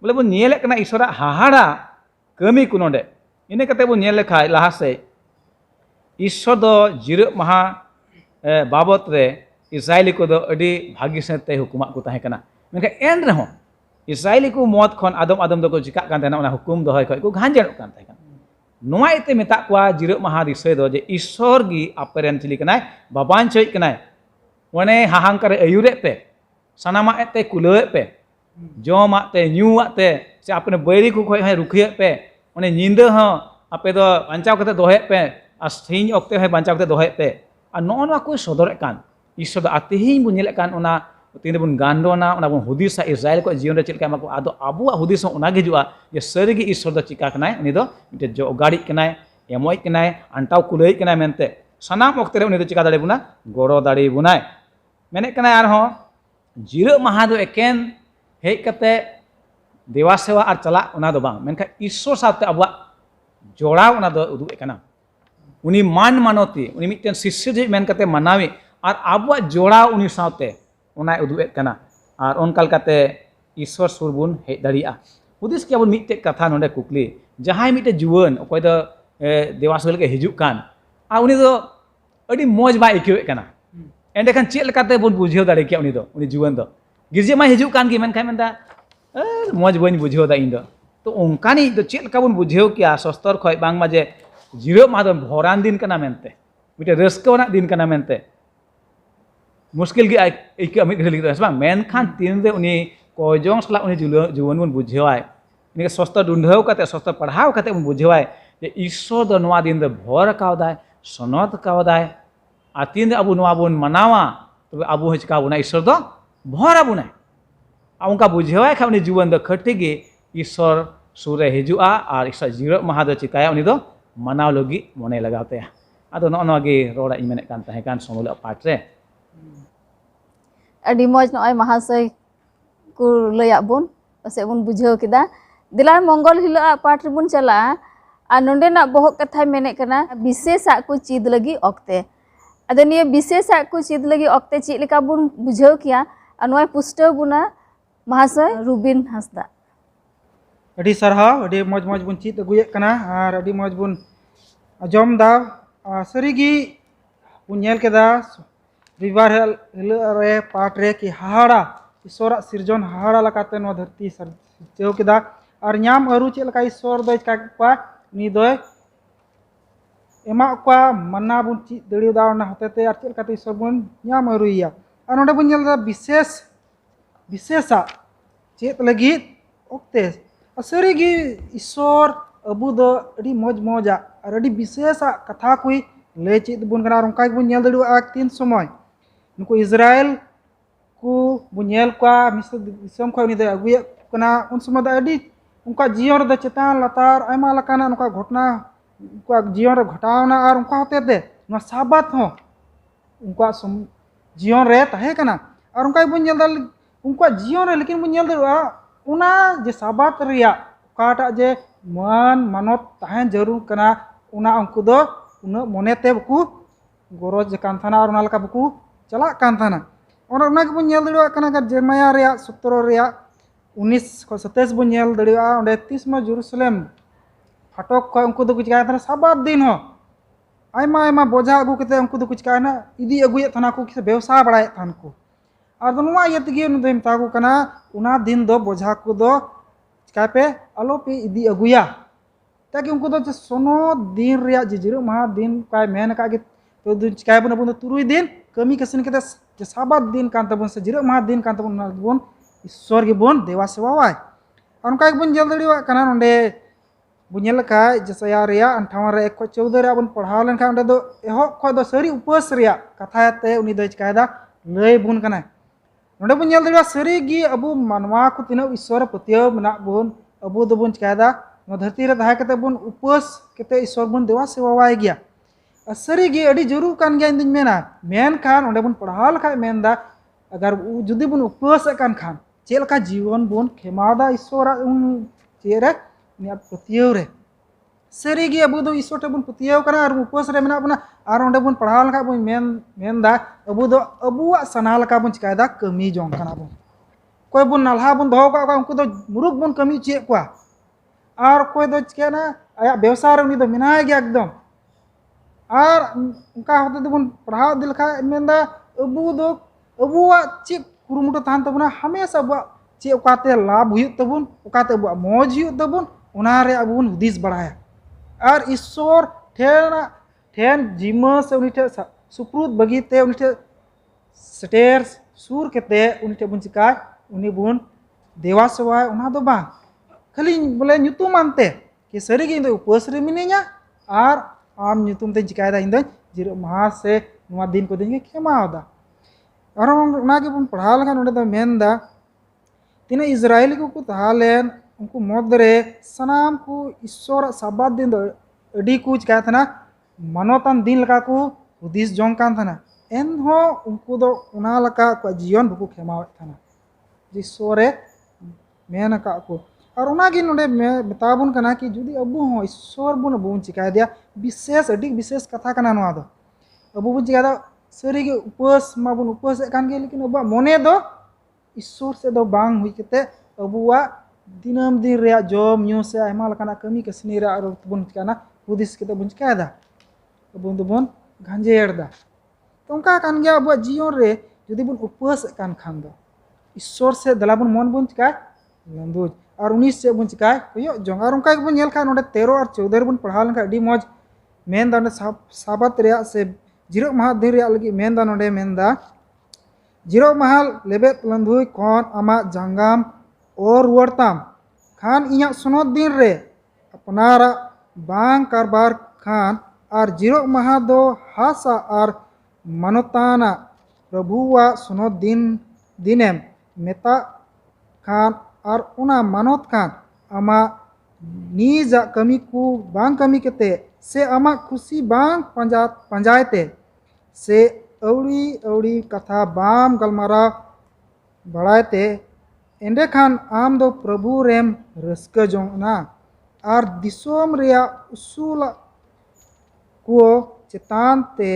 बोले बुन नेले कना ईश्वरा हाहाड़ा कमी को नोडे इने कते बुन नेल लेखाय लाहा से ईश्वर दो जिरा महा बाबत रे इस्राएली को दो अडी भागी सेते हुकुमा को ताहे कना मेनका एन रहो इस्राएली को मौत खन आदम आदम दो को चिका कान ताना ओना हुकुम दोहय खय को गांजेड़ कान ताहे कना नोआ इते मेता कोआ जिरा महा दिसय दो जे ईश्वर गी आपेरेन चिली कनाय बाबान चय कनाय ओने हाहांकार अयुरे पे सनामा एते कुलय पे जोमा ते न्यूआ ते से अपने बैरी को खय रुखिय पे ओने निंदा ह आपे दो बांचाव कते दोहे पे आ सिंह ओक्ते है बांचाव कते दोहे पे आ नोनवा को सदर कान ईश्वर द आतेहिं बुन नेले कान ओना तीन बुन गांडोना ओना बुन हुदिसा इस्राएल को जीवन रे चिलका माको आदो आबुआ हुदिस ओना गिजुआ जे सरीगी ईश्वर द चिका कनाय उनी दो मिटे जो गाड़ी कनाय एमोय कनाय अंटाव कुलय कनाय मेनते सनाम ओक्ते रे उनी दो चिका दाड़े बुना गोरो दाड़ी बुनाय मेने कनाय आर हो जिरा महा दो एकेन हेज कते देवा सेवा और चला ओना दो बांग मेनखा ईश्वर साथे अबुआ जोड़ाव ओना दो उदुग कना उनी मान मानती उनी मिटेन शिष्य जे मेन कते मनावी और अबुआ जोड़ाव उनी साथे ओना उदुग कना और ओनकाल कते ईश्वर सुर बुन हेज दाड़िया हुदिस के बुन मिटे कथा नोडे कुकली जहाय मिटे जुवन ओकय दो देवा सेवा के हिजुक कान आ उनी दो अडी मौज बा इकेवे कना एंडे खान चेल कते बुन बुझेव दाड़े के उनी दो उनी जुवन दो गिरजे मा हिजुक कान गे मेनखा मेनदा मौज बन बुझेव दा इन दो तो ओंकानी दो चेल का बुन बुझेव किया सस्तर खय बांग माजे जिरो मा दो भरान दिन कना मेनते मिटे रस्कवना दिन कना मेनते मुश्किल गे आइके मिट घड़ी लगी बांग मेनखान तीन रे उनी कोजों सला उनी जुवन बुन बुझेवाय इने सस्तर दुंढेव कते सस्तर पढ़ाव कते बुन बुझेवाय जे ईश्वर दो नवा दिन दो भर कावदाय सनत कावदाय आ तीन अबु नवा बुन मनावा तबे अबु हचका बुना ईश्वर दो भर बुनाय आ उनका बुझेवाय खा उनी जुवन दो खटिगे ईश्वर सुरे हिजुआ और ईश्वर जिरा महा दो चिकाया उनी दो मनाव लगी मने लगाते आदो नगे रोड़ा इन मेने कान ताहे कान समूल पाठ रे अडी मौज नय महाशय को लया बुन पसे बुन बुझेव किदा दिला मंगल हिला पाठ रे बुन चला आ नोंडे ना बहुत कथा मेने कना विशेष को चीज लगी ओक्ते अदो निया विशेषा को चीज लगी ऑक्ते चीज लेका बुन बुझाव किया अनुय पुष्टव बुना महाशय रुबिन हांसदा अड़ी सरहाव अड़ी मौज मौज बुन चीत अगुये कना और अड़ी मौज बुन आजम दा सरीगी बुन नेल केदा रविवार रे पाठ रे कि हाहाड़ा ईश्वर सिरजन हाहाड़ा लकाते नो धरती सिरजव केदा और नाम अरु चेद लका ईश्वर दो का नि दो एमा को मन्ना बुन चीत दड़ी दा ना होतेते और चेद लकाते ईश्वर बुन नाम अरुइया और नोडे बुन नेल दा विशेषा चेद लगी ओक्ते सरीगी ईश्वर अबू दो अड़ी मौज मौजा और अड़ी विशेषा कथा कोई ले चेद बुन कना उनका बुन नेल दड़ी तीन समय नुको इजराइल को बुन को मिस्र दिसम को नि अगुए कना उन समय दा अड़ी उनका जीवन रे चेतान लतार आयमा लकाना उनका घटना उनका जीवन रे घटावना और उनका होतेते न साबात हो उनका जीवन रे तहे कना और उनका बुन नेल दा उनका जीवन रे लेकिन बुन नेल दा उना जे साबात रिया काटा जे मान मानत तहन जरूर कना उना उनको दो उना मोनेते बकु गरज कान थाना और उना लका बकु चला कान थाना और उना के बुन नेल दड़िया कना का जेरमाया रिया 17 रिया 19 को 27 बुन नेल दड़िया ओंडे 30 में जेरूसलेम फाटक को उनको दो कुछ का थाना साबात दिन हो आयमा आयमा बोझा अगु केते उनको दो कुछ का ना इदी अगुए थाना को किसे व्यवसाय बड़ाए थान को और दोनों ये तगे उन ताको कना उना दिन दो बोझा को दो चिकापे अलो पे इदी अगुया ताकि उनको दो सोनो दिन रिया जिजिरो महा दिन काय मेन का तो दिन चिकाय बन बन तुरुई दिन कमी कसिन के जे साबात दिन कान तबन से जिरो महा दिन कान तबन बन ईश्वर के बन देवा सेवा वाय और उनका बन जल दड़िवा कना नोंडे बुझल का जसया रिया 58 रे 14 रे बन पढ़ाव लेन का दो एहो खो दो सरी उपवास रिया कथा ते उनी दो चिकायदा लय बुन कना नोडे बुन नेल दड़िया सरीगी अबू मानवा को तीना ईश्वर पतियो मना बुन अबू दो बुन चिकायदा नो धरती रे तहा कते बुन उपवास कते ईश्वर बुन देवा सेवा वाय गया सरीगी अड़ी जरूर कान गया इंदिन मेना मेन खान ओंडे बुन पढ़ाव लखा मेनदा अगर जुदी बुन उपवास कान खान चेल का जीवन बुन खेमादा ईश्वर उन चेरे नि पतियो रे सरीगी अबू दो ईश्वर बुन पतियो कना और उपवास रे मेना बना और ओंडे बुन पढ़ाव लखा बुन मेनदा अबू दो अबुआ सना लका बुन चिकायदा कमी जों कना बुन कोई बुन नालहा बुन दोहो का उनको दो मुरुक बुन कमी चे को और कोई दो चिकाना आया व्यवसाय रे उनी दो मिनाय गया एकदम और उनका होते तो बुन पढ़ाव दिल का मेनदा अबू दो अबुआ चे कुरुमुटो तान तबना हमेशा अबुआ चे उकाते लाभ हुई तबुन उकाते अबुआ मौज हुई तबुन उना रे अबुन हुदिस बढ़ाया और ईश्वर ठेन जिमा से उनी ठे सुप्रुत बगीते उनी ठे स्टेर सुर केते उनी ठे बुन चिकाय उनी बुन देवा सेवा उना दो बा खाली बोले ᱧᱩᱛᱩᱢ मानते कि सरीगी इन दो उपवास रे मिने냐 और आम ᱧᱩᱛᱩᱢ ते चिकायदा इन दो जिरो महा से नुआ दिन को दिन के खेमावदा और उना के बुन पढ़ा लगा नोडे दो मेनदा तिना इजराइल को तहालेन उनको मदरे सनाम को ईश्वर साबात दिन दो अडी कुछ का था ना मनोतन दिन लगा को हुदिस जों कान था ना एन हो उनको दो उना लका को जीवन बुकु खेमाव था ना ईश्वरे मेन का को और उना की नोडे बताबुन कना कि जुदी अबू हो ईश्वर बुन बुन चिकाय दिया विशेष अडी विशेष कथा कना नोआ दो अबू बुन चिकाय दा सरी के उपवास मा बुन उपवास कान गे लेकिन अबू मने दो ईश्वर से दो बांग हुई केते अबुआ दिनम दिन रे जम न्यू से आयमा लकाना कमी कसनी रे और बुन चिकाना हुदिस केते बुन चिकाय दा अबू दो बुन गांजेर दा तो उनका कान गया अबू जीवन रे जुदी बुन उपवास कान खान दो ईश्वर से दला बुन मन बुन चिकाय लंदुज और 19 से बुन चिकाय होयो जों और उनका बुन नेल खा नोडे 13 और 14 बुन पढ़ा लका अडी मौज मेन दा साबात रे से जिरो महा दिन रे लगी मेन दा नोडे मेन दा जिरो महल लेबेत लंदुई कोन आमा जंगाम और रुआरताम खान इया सुनो दिन रे अपनारा बांग कारबार खान और जिरो महा दो हासा और मनोताना प्रभुवा सुनो दिन दिनेम मेता खान और उना मानत खान आमा नीजा कमी को बांग कमी केते से आमा खुशी बांग पंजायते से अवड़ी अवड़ी कथा बाम गलमारा बढ़ाते एंडे खान आम दो प्रभु रेम रस्क जोंगना और दिसोम रिया उसूल को चेतान ते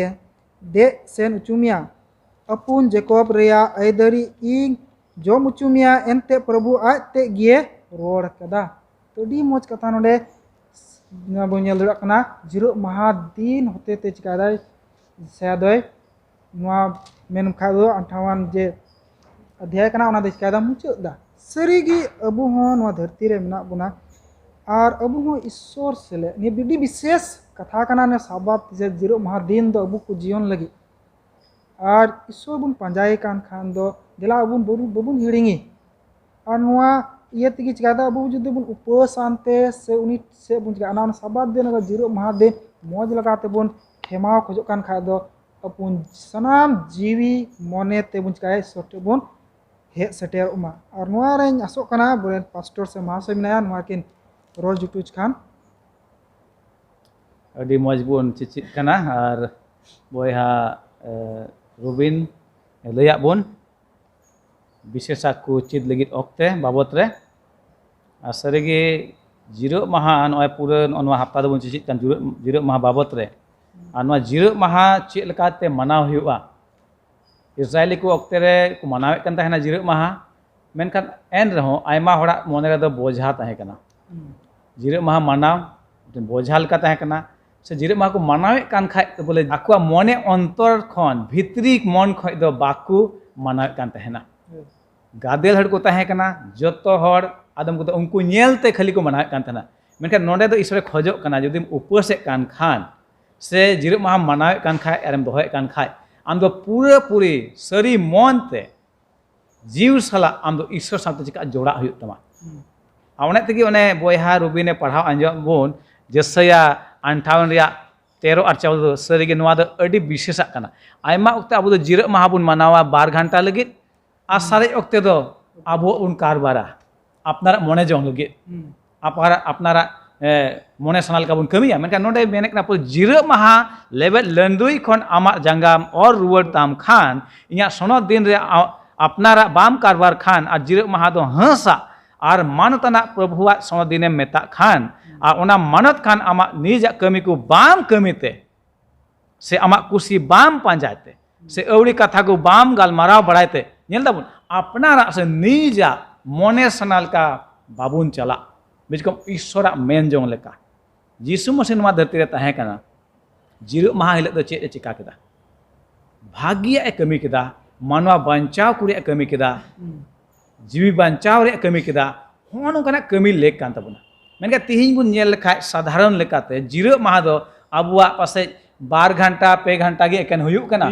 दे सेन उचुमिया अपुन जेकोब रेया आयदरी इंग जम उचुमिया एनते प्रभु आते गिए रोड कदा तो डी मोज कथा नोडे बो नेल दड़ा कना जिरो महा दिन होते ते चिकादाय सेदय नवा मेन खादो 58 जे अध्याय कना ओना दे चिकादा मुचादा सरीगी अबु हो नवा धरती रे मेना बुना और अबु हो ईश्वर सेले नि बिडी विशेष कथा कना ने साबात जे जिरो महा दिन दो अबु को जीवन लगी और ईश्वर बुन पंजाय कान खान दो दिला अबुन बबुन हिड़िंगी और नवा ये तगी चिकादा अबु जुदि बुन उपवास आनते से उनी से बुन चिका ना साबात दिन अगर जिरो महा दिन मौज लगाते बुन खेमाव खोजो कान खा दो अपुन सनाम जीवी मने ते बुन चिकाय सोटे बुन हे सेटेर उमा और नवा रेन आसो कना बोले पास्टर से महाशय मिनाया नवा किन रोल जुटुच खान अडी मौज बुन चिचित कना और बोयहा रुबिन लैया बुन विशेषा को चित लगित ओक्ते बाबत रे सारेगे जिरो माहा नय पूरा नवा हफ्ता दबन चिचित कान जिरो माहा बाबत रे और नवा जिरो माहा चेक लकाते मनाव हुआ इस्राएली को ओक्ते रे को मनावे कन तहना जिरो माहा मेनखान एन रहो आयमा होड़ा मोने रे दो बोझा तहे कना जिरो माहा मनाव बोझा लका तहे कना से जिरो माहा को मनावे कान खाय तो बोले आकुआ मोने अंतर खन भित्री मन खय दो बाकू मनावे कान तहना गादेल हड़ को तहे कना जतो हड़ आदम को उनको नेलते खाली को मनावे कान तहना मेनखान नोडे दो ईश्वर खोजो कना जदि उपवासे कान खान से जिरो माहा मनावे कान खाय आरम दोहे कान खाय आम दो पूरे पूरी सरी मन ते जीव सला आम दो ईश्वर साथे चिका जोड़ा हुई तमा आवने तगी ओने बोयहा रुबी ने पढ़ाव आंजम बोन जसया 58 रिया 13 और 14 सरी के नवा दो अडी विशेषा कना आयमा उक्ते अबो दो जिरो माहा बुन मनावा 12 घंटा लगी आ सारे उक्ते दो अबो उन कारबारा अपनारा मने जों लगी अपनारा मोने सनाल का बुन कमिया मेनका नोडे मेने कना पुर जिरो माहा लेबेल लंदुई खन आमा जंगाम और रुवर ताम खान इया सोनो दिन रे अपनारा बाम कारबार खान और जिरो माहा दो हंसा और मानतना प्रभुआ सोनो दिने मेता खान और ओना मानत खान आमा निजा कमी को बाम कमीते से आमा कुसी बाम पांजाते से अवड़ी कथा को बाम गालमाराव बढ़ाते नेल दाबुन अपनारा से निजा मोने सनाल का बाबुन चला बिजकम ईश्वरा मेन जों लेका जीसु मसीह नवा धरती रे तहे कना जिरो माहा हिल दो चे चिका केदा भाग्य कमी केदा मानवा बंचाव कुरे कमी केदा जीवी बंचाव रे कमी केदा होनो कना कमी लेक कान तबना मेनका तिहिन बुन नेल लेखा साधारण लेकाते जिरो माहा दो अबुआ पासे 12 घंटा 2 घंटा गे एकन हुयु कना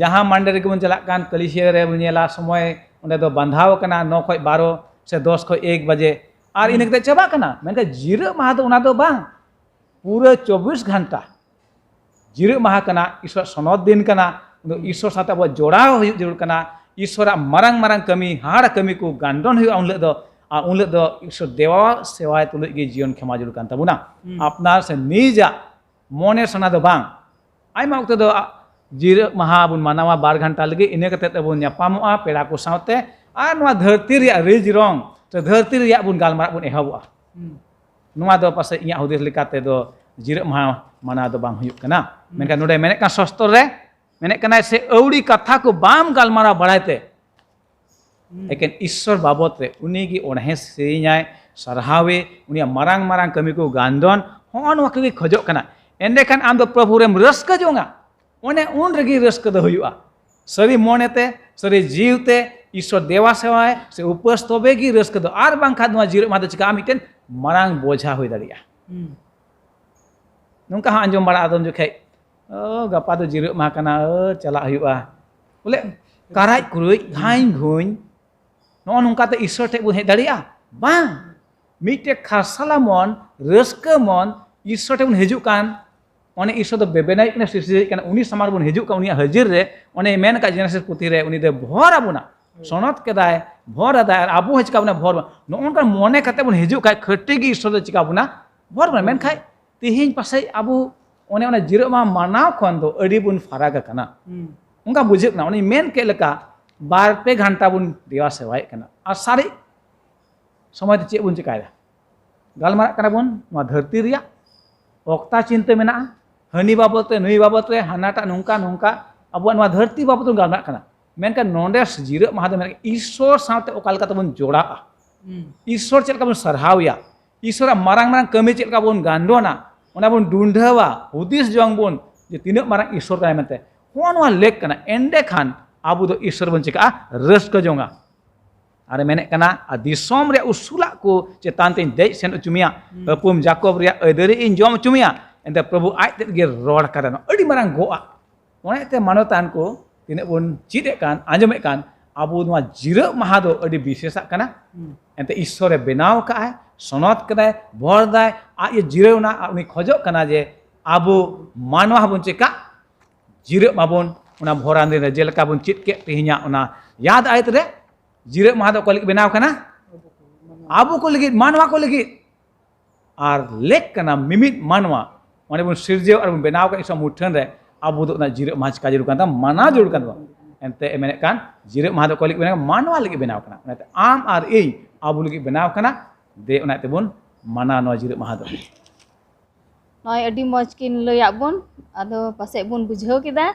जहां मंडरे के बुन चला कान कलिसिया रे बुन नेला समय ओंडे दो बंधाव कना 9 खय 12 से 10 खय 1 बजे और इन चबा कना मेनका जिरो माहा दो उना दो बांग पूरा 24 घंटा जिरो माहा कना ईश्वर सनद दिन कना ईश्वर साथे अब जोड़ा हुई जरूर कना ईश्वर मरंग मरंग कमी हाड़ कमी को गांडन हुई उनले दो और उनले दो ईश्वर देवा सेवाय तुले गे जीवन खेमा जरूर कान तबुना अपनार से निजा मोने सना दो बांग आयमा उक्ते दो जिरो माहा बुन मानावा 12 घंटा लगे इने कते तबुन न्यापामोआ पेड़ा को सावते आ नवा धरती रे रिज रंग तो धरती रे बुन गालमारा बुन एहबुआ नवा दो पासे इया हुदिस लेकाते दो जिरो माहा माना दो बांग हुयु कना मेनका नोडे मेने का सस्तर रे मेने कना से अवड़ी कथा को बाम गालमारा बढ़ाते लेकिन ईश्वर बाबत रे उनी की ओणे सेरियाय सरहावे उनी मारांग मारांग कमी को गांदन होन वके खोजो कना एंडे खान आम दो प्रभु रेम रस्का जोंगा ओने उन रेगी रस्का दो हुयुआ सरी मोनेते सरी जीवते ईश्वर देवा सेवाय से उपवास तबे की रस्का दो आर बांखा नवा जिरो मादे चिका मिटेन मारांग बोझा होई दाड़िया नुका आंजम बड़ा आदम जोखे गपा दो जिरो मा कना चला हुयुआ बोले काराज कुरुई घाइन घुइन नो नुका ते ईश्वर टे बुन हे दाड़िया बांग मिटे खारसाला मन रस्का मन ईश्वर टे बुन हिजु कान ओने ईश्वर दो बेबेनाय कने सिरसिर कने उनी समार बुन हिजु का उनी हाजिर रे ओने मेन का जेनेसिस पुथी रे उनी दे भोर आबुना सोनत केदाय भोर आदाय आबु हचका बुना भोर नो उनका मोने कते बुन हिजु का खट्टी की ईश्वर दो चिका बुना भोर बना मेन खाय तिहिन पासे आबु ओने ओने जिरो मा मानाव खन दो अडी बुन फराग कना उनका बुझे ना ओने मेन के लका 12 घंटा बुन देवा सेवाय कना आ सारी समय ते चे बुन चिकायदा गालमारा कना बुन मा धरती रिया ओक्ता चिंता मेना हनी बाबते नुई बाबते हानाटा नोंका नोंका अब धरती बाबत गालना कना मेनका नोंडे जीरा माहा दो मेन ईश्वर साथे ओका लेका तबन जोड़ा ईश्वर चेलका बन सरहावया ईश्वर मारांग मारांग कमी चेलका बन गांडोना ओना बन डुंढावा हुदिस जोंग बन जे तिना मारांग ईश्वर का मेनते होनवा लेक कना एंडे खान आबो दो ईश्वर बन चिका रस्क जोंगा अरे मेने कना दिसोम रे उसूला को चेतान तेन देज सेन चुमिया अपुम जाकोब रे अदरी इन जोम चुमिया एंते प्रभु आय तेगे रोड कादन अडी मारांग गोआ ओनेते मानोतान को तिने बन चिदे कान आंजमे कान आबो नवा जीरा माहा दो अडी विशेषा कना एंते ईश्वरे बनाव का है सनत कदाय भरदाय आ ये जीरावना उनी खोजो कना जे आबो मानवा बन चिका जीरा माबोन उना भोरान रे जेलका बन चिद के तिहिया उना याद आयत रे जीरा माहा दो को बनाव कना आबो को लगी मानवा को लगी और लेक कना मिमित मानवा माने बन सिरजे और बनाव का इसा मुठन रे आबो दो ना जीरा माहा का जरूर कांता माना जरूर कांता एंते मेने कान जीरा माहा दो को लगी बनाव मानवा लगी बनाव कना ओनाते आम और ए आबो लगी बनाव कना दे ओनाते बन माना नो जीरा माहा दो नय अडी मज किन लयाक बन आदो पासे बन बुझाव केदा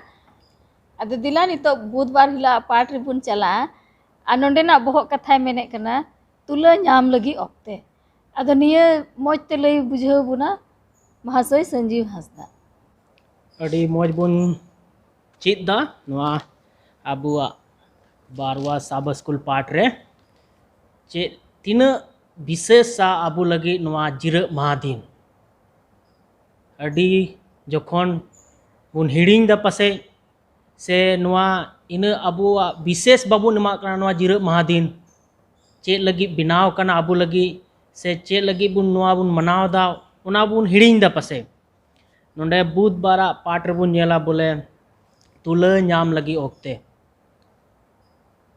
आदो दिला नितो बुधवार हिला पाठ रे बन चला आ नोंडेना बहक कथाय मेने कना तुला नाम लगी ऑक्ते आदो निये मज ते लई बुझाव बुना महाशय संजीव हांसदा अड़ी मौज बन चीज दा नवा आबुआ बारवा साब स्कूल पाठ रे चे तीन विशेष सा आबू लगी नवा जीरा महादिन अड़ी जखन बन हिड़िंग दा पासे से नवा इन आबुआ विशेष बाबू नमा कना नवा जीरा महादिन चे लगी बनाव कना आबू लगी से चे लगी बुन नवा बुन मनाव दा उना बुन हिड़िंग दा पासे नोंडे बुधवार पाठ रेबुन नेला बोले तुला नाम लगी ओक्ते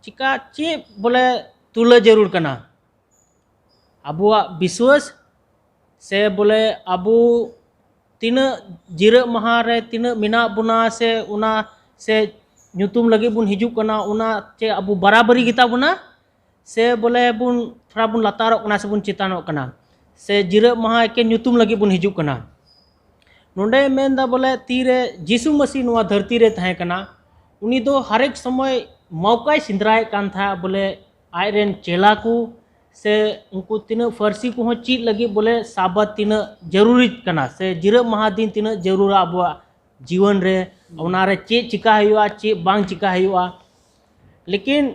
चिका चे बोले तुला जरूर कना आबुआ विश्वास से बोले आबू तीन जीरा माहा रे तीन मिना बुना से उना से ᱧᱩᱛᱩᱢ लगी बुन हिजुक कना उना चे आबू बराबरी गिता बुना से बोले बुन थोड़ा बुन लातारो कना से बुन चितानो कना से जीरा माहा के ᱧᱩᱛᱩᱢ लगी बुन हिजुक कना नोंडे मेनदा बोले तीरे जीसु मसीह नुआ धरती रे तहे कना उनी दो हरेक समय मौका सिंदराय कान था बोले आयरेन चेला को से उनको तीन फर्सी को चीज लगी बोले साबत तीन जरूरी कना से जीरा महादिन तीन जरूर अब जीवन रे उनारे चे चिका हुआ चे बांग चिका हुआ लेकिन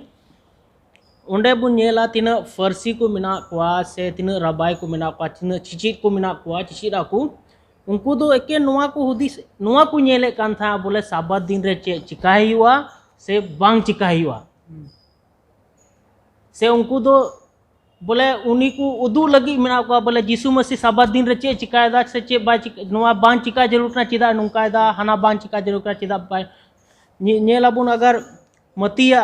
उंडे बुन नेला तीन फर्सी को मिना कुआ से तीन रबाई को मिना कुआ तीन चिचित को मिना कुआ चिचिरा को उनको दो एके नुआ को हुदिस नुआ को नेले कान था बोले साबत दिन रे चे चिका हुआ से बांग चिका हुआ से उनको दो बोले उन्हीं को उदू लगी मिना को बोले जीसु मसीह साबत दिन रे चे चिकायदा से चे बा नुआ बांग चिका जरूर ना चिदा नुकायदा हना बांग चिका जरूर ना चिदा बाय नेला बुन अगर मतिया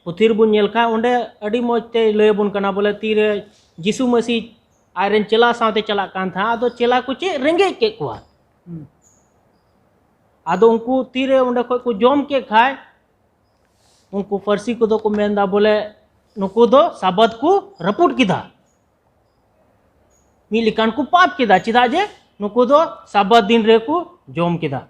उथिर बुन नेलका उंडे अडी मोजते लय बुन कना बोले तीरे जीसु मसीह आयरन चेला साथे चला कान था आदो चेला को चे रेंगे के कुआ आदो उनको तीरे उंडे को जोम के खाए उनको फर्सी को दो को मेंदा बोले नुको दो साबत को रपुट किदा मी लिकान को पाप किदा चिदा जे नुको दो साबत दिन रे को जोम किदा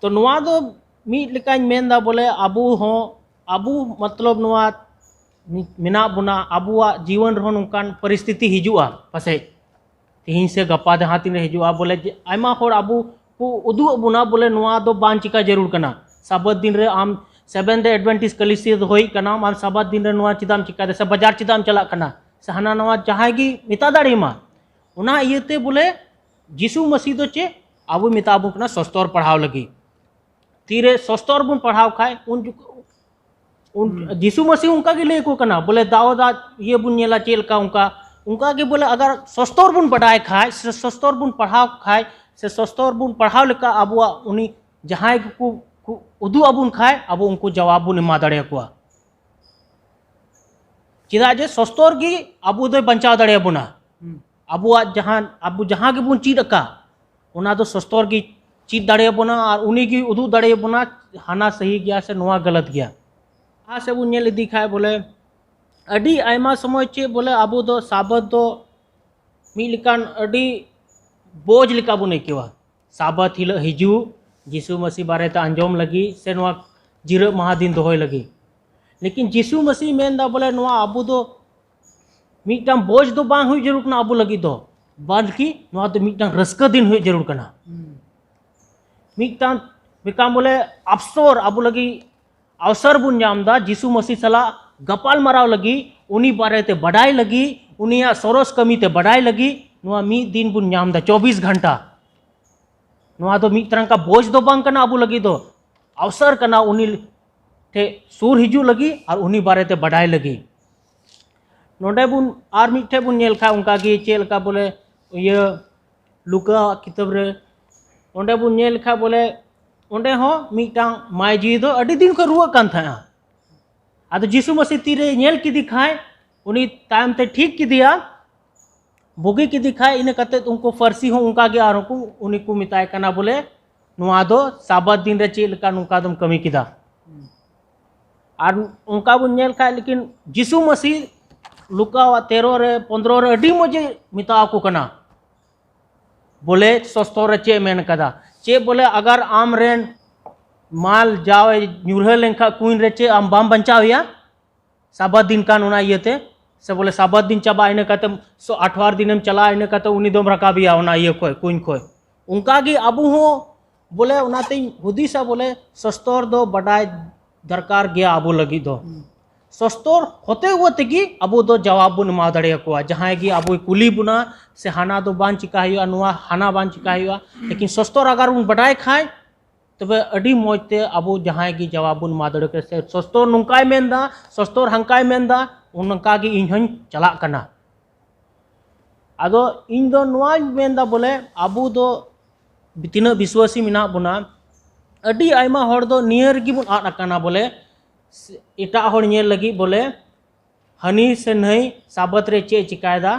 तो नुआ दो मी लिकान मेंदा बोले अबू हो अबू मतलब नुआ मिना बुना अबुआ जीवन रहो नुकान परिस्थिति हिजुआ पासे तिहिन से गपा जहाँ तीन हिजुआ बोले आयमा होड़ अबू को उदू बुना बोले नुआ दो बांग चिका जरूर कना साबत दिन रे आम सेवन डे एडवेंटिस कलिसिया होई कना आम साबत दिन रे नुआ चिदाम चिका से बाजार चिदाम चला कना से हना नुआ जहाँ की मिता दाड़ी मा उना इयते बोले जीसु मसीह दो चे अबू मिताबू कना सस्तौर पढ़ाव लगी तीरे सस्तौर बुन पढ़ाव खाए उन जीसु मसीह उनका के लिए को कना बोले दाऊदा ये बुन नेला चेल का उनका के बोले अगर सस्तौर बुन पढ़ाए खाए सस्तौर बुन पढ़ाव खाए से सस्तौर बुन पढ़ाव लेका अबुआ उनी जहाँ को उदू अबुन खाए अब उनको जवाब बुन एमा दड़े को चिदा जे सस्तौर की अबू दो बंचाव दड़े बुना अबुआ जहाँ के बुन चीद का उना दो सस्तौर की चीद दड़े बुना और उन्हीं की उदू दड़े बुना हाना सही गया से नुआ गलत गया आ से बुन नेल दिखाए बोले अडी आयमा समय चे बोले अबू दो साबत दो मिलिकान अडी बोझ लिका बुन आइकेवा साबत हिल हिजू जीसु मसीह बारे ते अंजोम लगी से नवा जिरा महा दिन दोहय लगी लेकिन जीसु मसीह मेनदा बोले नवा आबू दो मिटन बोझ दो बांग हुई जरूर कना आबू लगी दो बल्कि नवा तो मिटन रस्का दिन हुई जरूर कना मिटन बिकाम बोले अफसर आबू लगी अवसर बुन जामदा जीसु मसीह सला गपाल मराव लगी उनी बारे ते बड़ाई लगी उनिया सरस कमी ते बड़ाई लगी नवा मी दिन बुन जामदा 24 घंटा नवा तो मिट तरह का बोझ दो बांग कना आबू लगी दो अवसर कना उनी टे सूर हिजू लगी और उनी बारे ते बड़ाई लगी नोडे बुन आर मिठे बुन नेल खा उनका गी चेल का बोले ये लुका किताब रे ओंडे बुन नेल खा बोले ओंडे हो मिटांग माय जी दो अडी दिन को रुआ कान था आदो जीसु मसीह तीरे नेल की दिखाए उनी टाइम ते ठीक की दिया बुगी की दिखाए इने कते उनको फरसी हो उनका गे आरो को उनी को मिताय कना बोले नुआ दो साबत दिन रे चेल का नुका दम कमी किदा और उनका बुन नेल खा लेकिन जीसु मसीह लुका 13 रे 15 रे अडी मजे मिता को कना बोले सस्तो रे चे मेन कदा चे बोले अगर आम रेन माल जावे न्यूरह लेंखा कुइन रे चे आम बाम बंचाविया साबत दिन का नुना ये थे से बोले साबत दिन चबा इने कते 8वार दिनम चला इने कते उनी दोम रकाबिया ओना ये कोय कुइन खोय उनका गी अबू हो बोले उनाते हुदीसा बोले सस्तोर दो बडाय दरकार गया अबू लगी दो सस्तोर होते हुए तगी अबू दो जवाब बुन मा दड़े को जहां गी अबू कुली बुना से हाना दो बान चिका हुआ नुआ हाना बान चिका हुआ लेकिन सस्तोर अगर उन बडाय खाए तबे अडी मोजते अबू जहां गी जवाब बुन मा दड़े के से सस्तोर नुकाय मेंदा सस्तोर हंकाय मेंदा उनका गी इन हन चला कना आदो इन दो नुआ मेंदा बोले अबू दो बितिना विश्वासी मिना बुना अडी आयमा हर दो नियर गी बुन आट कना बोले इटा हर नेल लगी बोले हनी से नहीं साबत रे चे चिकायदा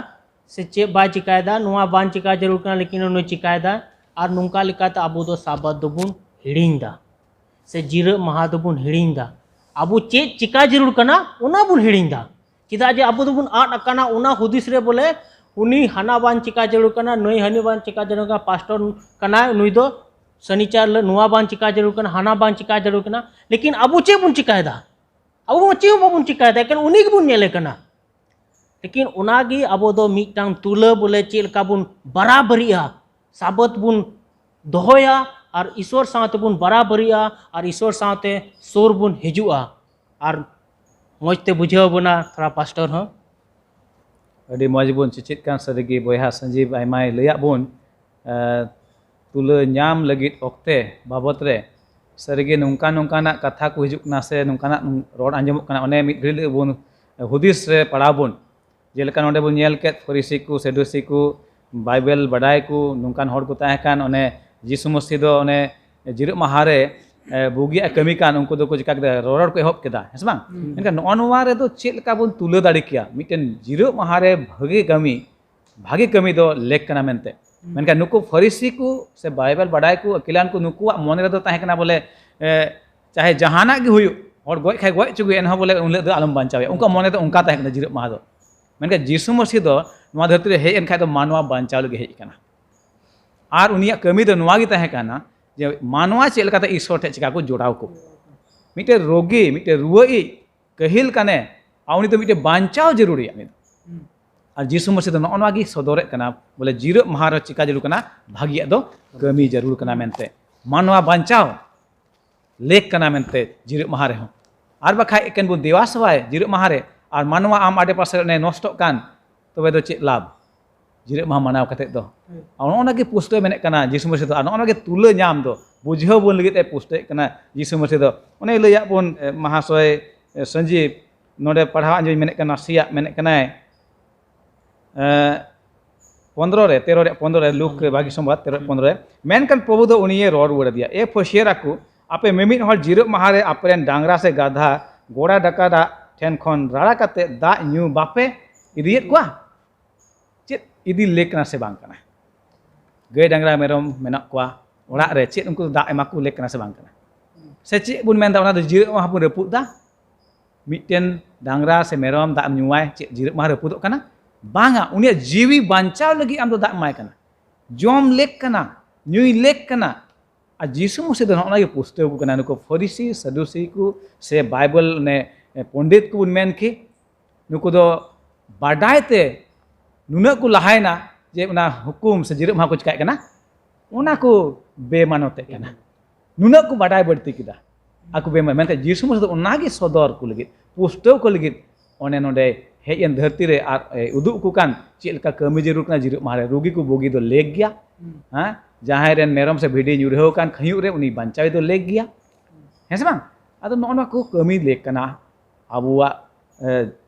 से चे बा चिकायदा नुआ बान चिका जरूर कना लेकिन उन चिकायदा और नुका लिकाते अबू दो साबत दुबुन हिड़िंदा से जिरा महा दुबुन हिड़िंदा अबू चे चिका जरूर कना उना बुन हिड़िंदा चिदा जे अबू दुबुन आट कना उना हुदिस रे बोले उनी हाना बान चिका जरूर कना नई हनी बान चिका जरूर कना पास्टर कना नुई दो शनिचार नुआ बान चिका जरूर कना हाना बान चिका जरूर कना लेकिन अबू चे बुन चिकायदा अबू चे बुन चिकायदा लेकिन उनी बुन नेले कना लेकिन उनागी अबो दो मिटांग तुला बोले चेलका बुन बराबरिया साबत बुन दोहोया और ईश्वर साथे बुन बराबरिया और ईश्वर साथे सोर बुन हिजुआ और मजते बुझाव बना थोड़ा पास्टर हो अडी मज बुन चिचित कान सदगी बोया संजीव आयमाय लया बुन तुला नाम लगित ओक्ते बाबत रे सरगे नोंका नोंकाना कथा को हिजुकना से नोंकाना रोड आंजमक कना ओने मिद घड़ी बुन हुदिस रे पड़ा बुन जेलका नोंडे बुन नेल केत फरीसी को सेडुसी को बाइबल बडाय को नोंकान हर को ताहे कान ओने यीशु मसीह दो ओने जिरु महारे बुगी कमी कान उनको दो को चिका के रोड को एहब केदा हेस बांग एनका नोनवा रे दो चेलका बुन तुला दाड़ी किया मिटेन जिरु महारे भागे कमी दो लेक कना मेनते मेनका नुकु फरीसी को से बाइबल बडाय को अकिलान को नुकुआ मन रे दो ताहे कना बोले चाहे जहाना गे हुयु और गोय खाय गोय चुगु एनहो बोले उनले दो आलम बांचावे उनका मन दो उनका ताहे कना जिरु महा दो मेनका यीशु मसीह दो नवा धरती रे हेज एन खाय दो मानवा बांचाव लगे हेज कना और उनिया कमी दो नवा गे ताहे कना जे मानवा चेल काते ईश्वर ठे चिका को जोड़ाव को मिटे रोगी मिटे रुआई कहिल कने आउनी तो मिटे बांचाव जरूरी आनी और यीशु मसीह दो नवा गे सदोरे कना बोले जिरु महार चिका जरूर कना भागिया दो कमी जरूर कना मेनते मानवा बांचाव लेक कना मेनते जिरु महारे हो और बखाय एकेन बो देवा सवाय जिरु महारे और मानवा आम आडे पासे ने नष्ट कान तबे दो चे लाभ जिरु महा मनाव कते दो और गे पुष्टे मेने कना यीशु मसीह दो और गे तुला नाम दो बुझाव बोन लगित पुष्टे कना यीशु मसीह दो ओने लया बोन महाशय संजीव नोडे पढ़ावा जो मेने कना सिया मेने कना 15 रे 13 रे 15 रे लुक बागी संवाद 13 15 रे मेनकन प्रभु दो उनिये रोड उड़ दिया ए फसियर आकु आपे मेमिन हर जिरु महारे आपरेन डांगरा से गाधा गोड़ा डकादा ठेन खन राड़ा काते दा न्यू बापे इदियत कोआ चेत इदी लेकना से बांग कना गय डांगरा मेरम मेना कोआ ओड़ा रे चेत उनको दा एमाकु लेकना से बांग कना से चे बुन मेन दा ओना दो जिरु महा बुन रेपुद दा मिटेन डांगरा से मेरम दा न्युवाय चे जिरु महा रेपुदक कना बांगा उनिया जीवी बांचाव लगी आम दो दाग माय कना जम लेक कना ᱧᱩᱭ लेक कना आ जीसु मसीह दो नॉना के पुस्तक को कना नुको फरीसी सदुसी को से बाइबल ने पंडित को मेन की नुको दो बाडायते नुना को लहायना जे उना हुकुम से जिरम हा को चिकाय कना उना को बेमानोते कना नुना को बाडाय बढती किदा aku बेमान मेनते जीसु मसीह दो उना के सदर को लगी पुस्तक को लगी ओने नोडे हेजन धरती रे आर उदुक को कान चेलका कमी जरूर कना जिरम मारे रोगी को बोगी दो लेक गया हां जहां रेन मेरम से भिडी ᱧᱩᱨᱦᱟᱹᱣ ᱠᱟᱱ ᱠᱷᱟᱹᱭᱩᱜ रे उनी बांचावे दो लेक गया हें से बांग आदो नोना को कमी लेक कना आबुआ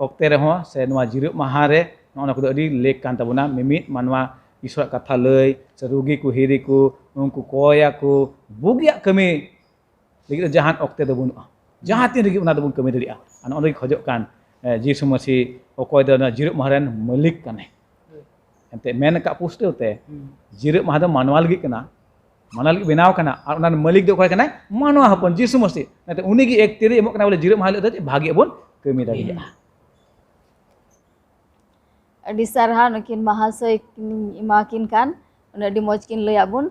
ओक्ते रे हो से नोआ जिरु माहा रे नोना को अडी लेक कान तबुना मिमित मानवा ईश्वर कथा लय से रोगी को हिरी को उनको कोया को बुगिया कमी लेकिन जहां ओक्ते दो बुनुआ जहां तीन रे उना दो बुन कमी दरिया अन ओदई खजो कान जीसु मसीह ओकोय दो जिरु महारन मालिक कने एंते मेन का पुस्तक ते जिरु महा दो मानवा लगी कना मानवा लगी बनाव कना और उना मालिक दो कोय कना मानवा हपन जीसु मसीह नते उनी की एक तेरे एमो कना बोले जिरु महा दो भागी बोन कमी दागिया ᱟᱹᱰᱤ ᱥᱟᱨᱦᱟᱣ ᱱᱩᱠᱤᱱ ᱢᱟᱦᱟᱥᱚᱭ ᱮᱢᱟᱠᱤᱱ ᱠᱟᱱ ᱟᱹᱰᱤ ᱢᱚᱡᱽ ᱠᱤᱱ ᱞᱟᱹᱭ ᱟᱵᱚᱱ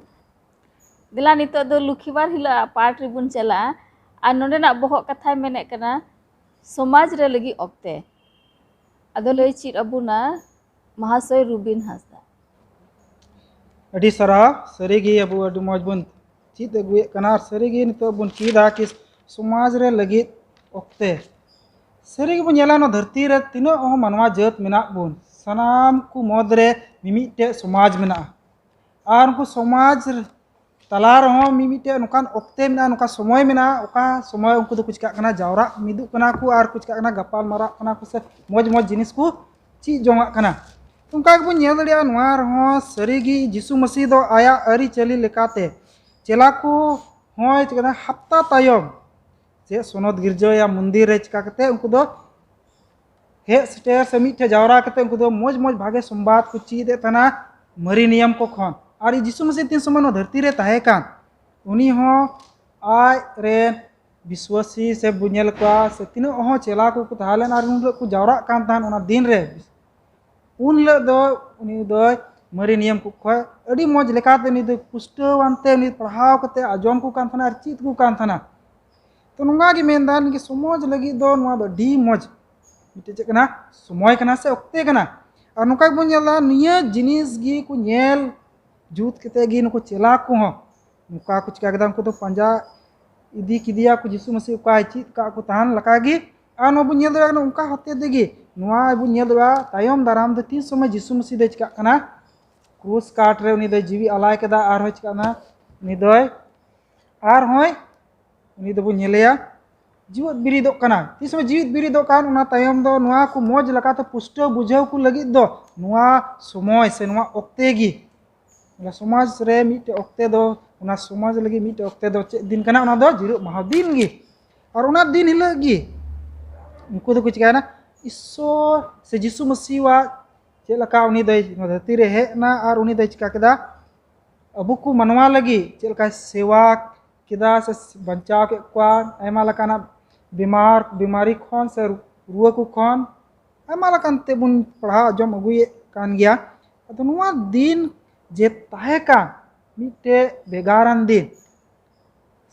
ᱫᱮᱞᱟ ᱱᱤᱛᱚᱜ ᱫᱚ ᱞᱩᱠᱷᱤᱵᱟᱨ ᱦᱤᱞᱳᱜ ᱯᱟᱴ ᱨᱮᱵᱚᱱ ᱪᱟᱞᱟᱜᱼᱟ ᱟᱨ ᱱᱚᱰᱮᱱᱟᱜ ᱵᱚᱦᱚᱜ ᱠᱟᱛᱷᱟᱭ ᱢᱮᱱᱮᱫ ᱠᱟᱱᱟ ᱥᱚᱢᱟᱡᱽ ᱨᱮ ᱞᱟᱹᱜᱤᱫ ᱚᱠᱛᱮ ᱟᱫᱚ ᱞᱟᱹᱭ ᱪᱮᱫ ᱟᱵᱚᱱᱟ ᱢᱟᱦᱟᱥᱚᱭ ᱨᱩᱵᱤᱱ ᱦᱟᱸᱥᱫᱟ अडी सरा सरीगी अब अडी मौज बन चीत अगुए कना सरीगी नितो बन चीदा कि समाज रे लगी ओक्ते सरीगी बन येला नो धरती रे तिनो ओ मानवा जात मेना बन सनाम को मदरे मिमिटे समाज मेना आर को समाज तलार हो मिमिटे नुकान ओक्ते मेना नुका समय मेना ओका समय उनको तो कुछ का कना जावरा मिदु कना को आर कुछ का कना गपाल मारा कना को से मौज मौज जिनिस को ची जोंगा कना उनका बन नेल दड़िया नवार हो सरीगी जीसु मसीह दो आया अरी चली लेकाते चेला को होय चिकना हफ्ता तायम जे सोनद गिरजा या मंदिर रे चिका कते उनको दो हे स्टेर से मिठे जावरा कते उनको दो मौज मौज भागे संवाद को चीदे तना मरी नियम को खन और जीसु मसीह तीन समय नो धरती रे ताहे कान उनी हो आय रे विश्वासी से बुझेल का से तीनो हो चेला को ताहलेन और उन को जावरा कान तान ओना दिन रे उन दो उनी दो मरी नियम को खय अडी मौज लेकाते उनी दो पुष्टवानते उनी पढ़ाव कते आजम को कान थाना चित को कान थाना तो नुंगा की मेनदान की समाज लगी दो नुआ दो डी मौज मिटे चकना समय कना से ओक्ते कना और नुका बन जाला निया जिनिस गी को नेल जूत कते गी नुको चेला को हो नुका कुछ का एकदम को तो पंजा इदी किदिया को जीसु मसीह का चित का को तान लकागी आ नो बन नेल दो उनका हते देगी नुआ बन नेल दो तायम दाराम दो तीन समय जीसु मसीह दे चिका कना क्रूस काट रे उनी दो जीवी अलाय कदा आर हो चिका ना उनी दो आर होय उनी दो बन नेलया जीवित बिरिदो कना तीन समय जीवित बिरिदो कान उना तायम दो नुआ को मौज लकाते पुष्ट बुझाव को लगी दो नुआ समय से नुआ ओक्ते गी उना समाज रे मिटे ओक्ते दो उना समाज लगी मिटे ओक्ते दो चे दिन कना उना दो जिरु महा दिन गी और उना दिन हिला गी उनको तो कुछ कहना ईश्वर से जीसु मसीह वा चेलका उनी दई धरती रे हेना और उनी दई चिका केदा अबु को मनवा लगी चेलका सेवा केदा से बचाव के क्वा आयमा लकाना बीमार बीमारी खन से रुआ को खन आयमा लकान ते बुन पढ़ा जम अगुए कान गया तो नुआ दिन जे ताहे का मिटे बेगारान दिन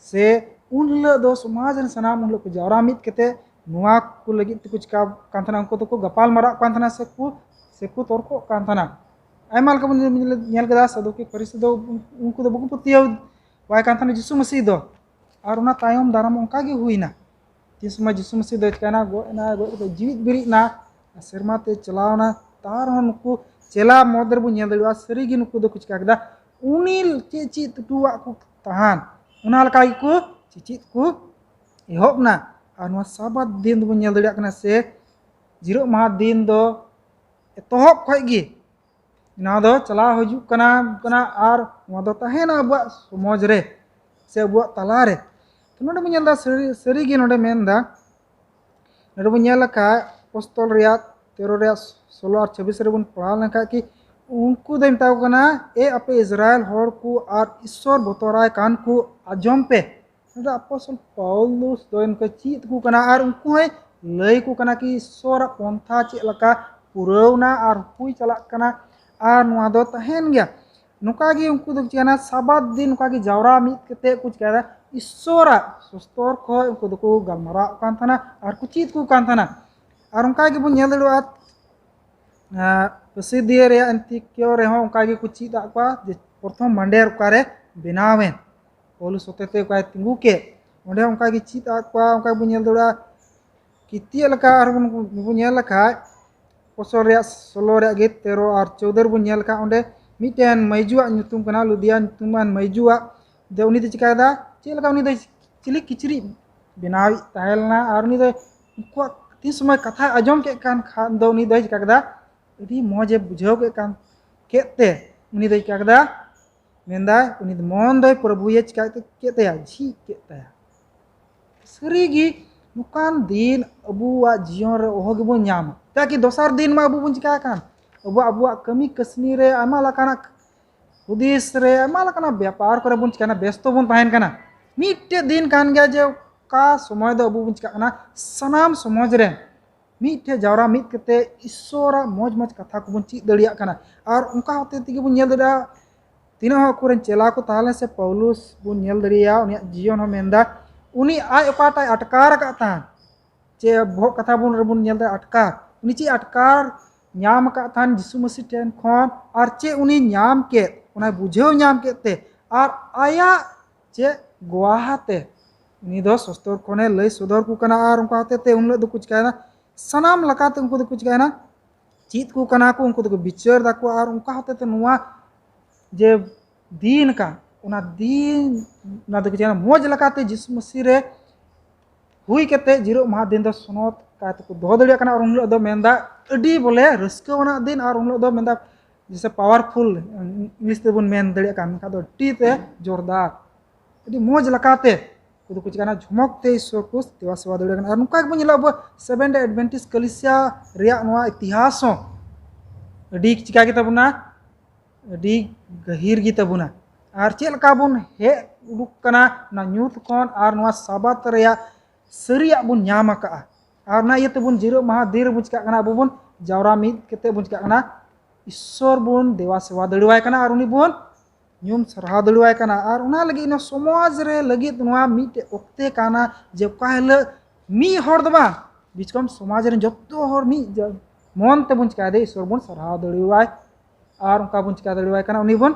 से उन ल दो समाज रे सनाम उन को जावरा मित केते नुआ को लगी कुछ का कांथना उनको तो को गपाल मारा कांथना से को तोरको कांथना आयमाल का नेल गदा सदो के परिस्थिति दो उनको तो बको पतियो वाय कांथना जीसु मसीह दो और उना तायम दाराम उनका गे हुईना तीन समय जीसु मसीह दो कहना गो तो जीवित बिरी ना शर्मा ते चलावना तार हन को चेला मोदर बु नेल दवा सरीगी नुको दो कुछ का गदा उनील ची टुवा को तहान उना लका को ची को एहोबना और साबात दिन दो नेल दड़िया कना से जिरो महा दिन दो एतहब खय गी ना दो चला हजू कना कना और वा दो तहेना अब समाज रे से अब तला रे तो नोडे बु नेलदा सरी गी नोडे मेनदा नोडे बु नेल का अपोस्तल रिया 13 रिया 16 और 26 रे बन पढ़ा लका कि उनको दे मताव कना ए अपे इजराइल होड़ को और ईश्वर बतराय कान को आजम पे अपोस्तल पौलुस दो इनका चीत को कना और उनको है लय को कना कि ईश्वर पंथा चे लका पुरौना और हुई चलाक कना और नुआ दो तहन गया नुका गी उनको दो चिकाना साबात दिन नुका गी जावरा मित कते कुछ कहदा ईश्वरा सस्तर खो उनको दो को गलमरा कान थाना और कुछ चीज को कान थाना और उनका गी बुन नेल दड़वा प्रसिद्ध रे अंतिक्यो रे हो उनका गी कुछ चीज आकवा प्रथम मंडेर उकारे बनावेन पौलुस होतेते उका तिंगु के ओंडे उनका गी चीज आकवा उनका बुन नेल दड़वा किती लका और बुन नेल लका पोसर रे 16 रे गे 13 और 14 बुन नेल लका ओंडे मिटेन मैजुआ nyutum kana ludia nyutuman मैजुआ दे उनी दे चिकादा चेलका उनी दे चिली किचरी बनावी ताहेलना और उनी दे को तीन समय कथा आजम के कान खान दो उनी दे चिकादा अडी मजे बुझाव के कान केते उनी दे चिकादा मेंदा उनी दे मन दे प्रभु ये चिकाते केते जी केते सरीगी नुकान दिन अबुआ जीवन रे ओहो गेबो न्याम ताकि दोसर दिन मा अबु बुन चिका कान अबुआ कमी कसनी रे आमा लकाना हुदिस रे आमा लकाना व्यापार करे बुन चिकाना व्यस्त बुन ताहेन काना मिटे दिन कान गया जे का समय दो अबु बुन चिकाना सनाम समाज रे मिटे जावरा मिट कते ईश्वरा मौज मौज कथा को बुन ची दड़िया काना और उनका होते तिगे बुन नेल दड़ा तीनों हकुरन चेला को ताले से पौलुस बुन नेल दड़िया उनी जीवन हो मेंदा उनी आय ओकाटा अटकार का चे भो कथा बुन रबुन नेल दा अटकार उनी ची अटकार ᱧᱟᱢ ᱟᱠᱟᱫ ᱛᱟᱦᱮᱱ ᱡᱤᱥᱩ ᱢᱟᱹᱥᱤ ᱴᱷᱮᱱ ᱠᱷᱚᱱ ᱟᱨ ᱪᱮᱫ ᱩᱱᱤ ᱧᱟᱢ ᱠᱮᱫ ᱚᱱᱟ ᱵᱩᱡᱷᱟᱹᱣ ᱧᱟᱢ ᱠᱮᱫ ᱛᱮ ᱟᱨ ᱟᱭᱟᱜ ᱪᱮᱫ ᱜᱚᱣᱟᱦᱟᱛᱮ ᱩᱱᱤ ᱫᱚ ᱥᱚᱥᱛᱚᱨ ᱠᱷᱚᱱᱮ ᱞᱟᱹᱭ ᱥᱚᱫᱚᱨ ᱠᱚ ᱠᱟᱱᱟ ᱟᱨ ᱚᱱᱠᱟ ᱦᱚᱛᱮᱛᱮ ᱩᱱ ᱦᱤᱞᱳᱜ ᱫᱚᱠᱚ ᱪᱤᱠᱟᱹᱭᱮᱱᱟ ᱥᱟᱱᱟᱢ ᱞᱮᱠᱟᱛᱮ ᱩᱱᱠᱩ ᱫᱚᱠᱚ ᱪᱤᱠᱟᱹᱭᱮᱱᱟ ᱪᱮᱫ ᱠᱚ ᱠᱟᱱᱟ ᱠᱚ ᱩᱱᱠᱩ ᱫᱚᱠᱚ ᱵᱤᱪᱟᱹᱨ ᱫᱟᱠᱚ ᱟᱨ ᱚᱱᱠᱟ ᱦᱚᱛᱮᱛᱮ ᱱᱚᱣᱟ ᱡᱮ ᱫᱤᱱ ᱠᱟᱱ ᱚᱱᱟ ᱫᱤᱱ ᱚᱱᱟ ᱫᱚᱠᱚ ᱪᱤᱠᱟᱹᱭᱮᱱᱟ ᱢᱚᱡᱽ ᱞᱮᱠᱟᱛᱮ ᱡᱤᱥᱩ ᱢᱟᱹᱥᱤ ᱨᱮ हुई कते जिरो महा दिन दो सुनत काते को दो दड़िया कना और उन लोग दो मेंदा अडी बोले रस्कवाना दिन और उन लोग दो मेंदा जैसे पावरफुल इंग्लिश ते बुन मेन दड़िया कान का दो टी ते जोरदार अडी मौज लकाते कुछ कुछ काना झुमक ते ईश्वर को देवा सेवा दड़िया कना और नुका बुन ला अब सेवन डे एडवेंटिस्ट कलिसिया रिया नवा इतिहास हो अडी चिका के तबुना अडी गहीर गी तबुना और चेल का बुन हे उडुक कना ना न्यूत कोन और नवा साबात रिया सरिया बुन ᱧᱟᱢ ᱟᱠᱟᱜᱼᱟ और ना ये बुन जिरो महा दीर बुझ का अबो बुन जावरा मिद केते बुझ का ईश्वर बुन देवा सेवा दड़वाय कना और उनी बुन ᱧᱩᱢ सरहा दड़वाय कना और उना लगी नो समाज रे लगी नवा मिटे ओक्ते काना जे का हेल मी हर दबा बिचकम समाज रे जत्तो हर मी मन ते बुन का दे ईश्वर बुन सरहा दड़वाय और उनका बुन का दड़वाय कना उनी बुन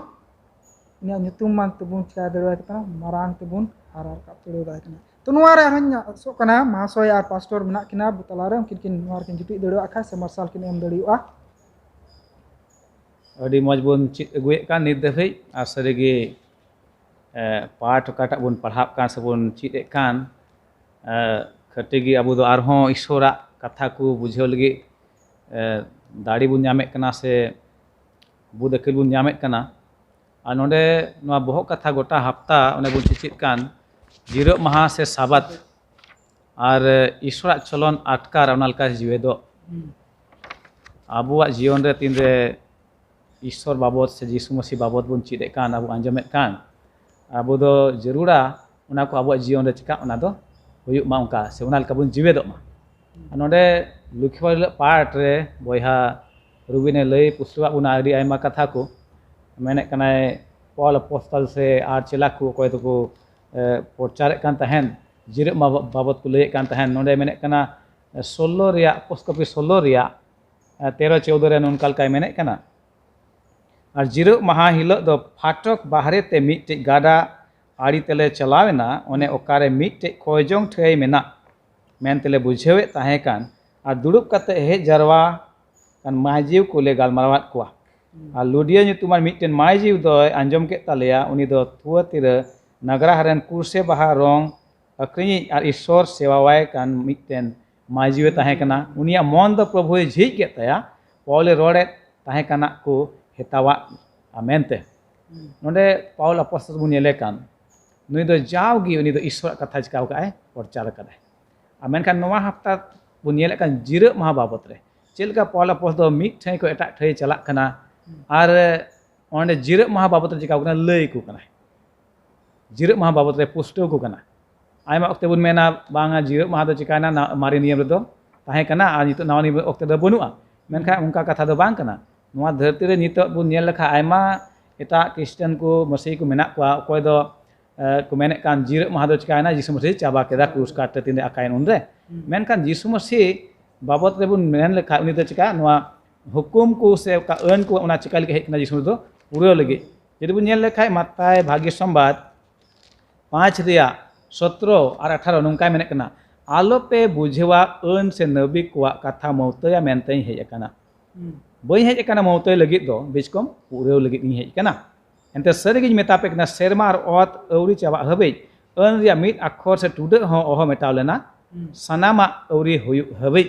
उनी nyutum मान ते बुन का दड़वाय कना मारांग ते बुन हारार का दड़वाय कना तो नुआरे हन सो कना महाशय और पास्टर मना किना बुतलारे उनकिन किन नुआर किन जुटी दड़वा खा से मार्शल किन एम दड़ियोआ अडी मज बुन चित अगुए का नित दफे आ सरेगे पाठ काटा बुन पढ़ा का से बुन चित कान खटेगी अबु दो आरहो ईश्वरा कथा को बुझेव लगी दाड़ी बुन ᱧᱟᱢᱮ कना से बुद अकिल बुन ᱧᱟᱢᱮ कना आ नोडे नुआ बहुत कथा गोटा हफ्ता उन्हें बुन चित कान जिरो महा से साबात और ईश्वर चलन आटकार अनालका जीवे दो आबुआ जीवन रे तीन रे ईश्वर बाबत से जीसु मसीह बाबत बुन चिदे कान आबु आंजमेत कान आबु दो जरूरा उना को आबुआ जीवन रे चिका उना दो हुयुग मा उनका से उनालका बुन जीवे दो मा नोडे लुखिवाल पार्ट रे बयहा रुबिने लई पुस्तवा उना आदि आयमा कथा को मेने कनाय पॉल अपोस्टल से आर चेला को कोय तो को प्रचार कान तहन जिरो बाबत को लय कान तहन नोडे मेने कना 16 रिया पोस्ट कॉपी 16 रिया 13 14 रे नोनकाल काय मेने कना और जिरो महा हिलो दो फाटक बाहरे ते मिटे गाडा आड़ी तेले चलावेना ओने ओकारे मिटे खोजोंग ठई मेना मेन तेले बुझेवे ताहे कान और दुड़ुब कते हे जरवा कान माजीव को ले गालमारावात कोआ और लुडिया nyutuman मिटेन माजीव दो आंजम के तालेया उनी दो थुआतिरे नगरा हरन कुर्से बहा रोंग अक्रिनी और ईश्वर सेवावाय कान मिटेन माजीवे ताहे कना उनिया मन दो प्रभु झिज के तया पौले रोडे ताहे कना को हेतावा आमेनते नोडे पौल अपोस्टल बुन नेले कान नुई दो जावगी उनी दो ईश्वर कथा चिकाव काए प्रचार कदाय आमेन कान नवा हफ्ता बुन नेले कान जिरो महा बाबत रे चेलका पौल अपोस्टल दो मिट ठई को एटा ठई चला कना और ओंडे जिरो महा बाबत रे चिकाव कना लई को कना जिरो महा बाबत रे पुष्टो को कना आयमा ओक्ते बुन मेना बांगा जिरो महा दो चिकाना मारे नियम रे दो ताहे कना आ नितो नावा नियम ओक्ते दो बनुआ मेनखान उनका कथा दो बांग कना नोआ धरती रे नितो बुन नेल लेखा आयमा एटा क्रिश्चियन को मसीह को मेना को अकोय दो को मेने कान जीरो महा दो चिकायना यीशु मसीह चाबा केदा क्रूस काटे तिने अकायन उनरे मेनखान यीशु मसीह बाबत रे बुन मेन लेखा उनी दो चिका नोआ हुकुम को से का अन को उना चिका लगे हेकना यीशु दो पूरा लगे जदि बुन नेल लेखा मत्ताय भाग्य संवाद 5 रिया 17 और 18 नोंका मेने कना आलो पे बुझेवा अन से नबी को कथा मौतया मेनते हेज कना बई हेज कना मौतय लगी दो बिचकम पूरा लगी हेज कना एंते सरिगे मेता पे कना सेरमा और ओत औरी चाबा हबे अन रिया मिट अक्षर से टुडे हो ओहो मेटाव लेना सनामा औरी हुयु हबे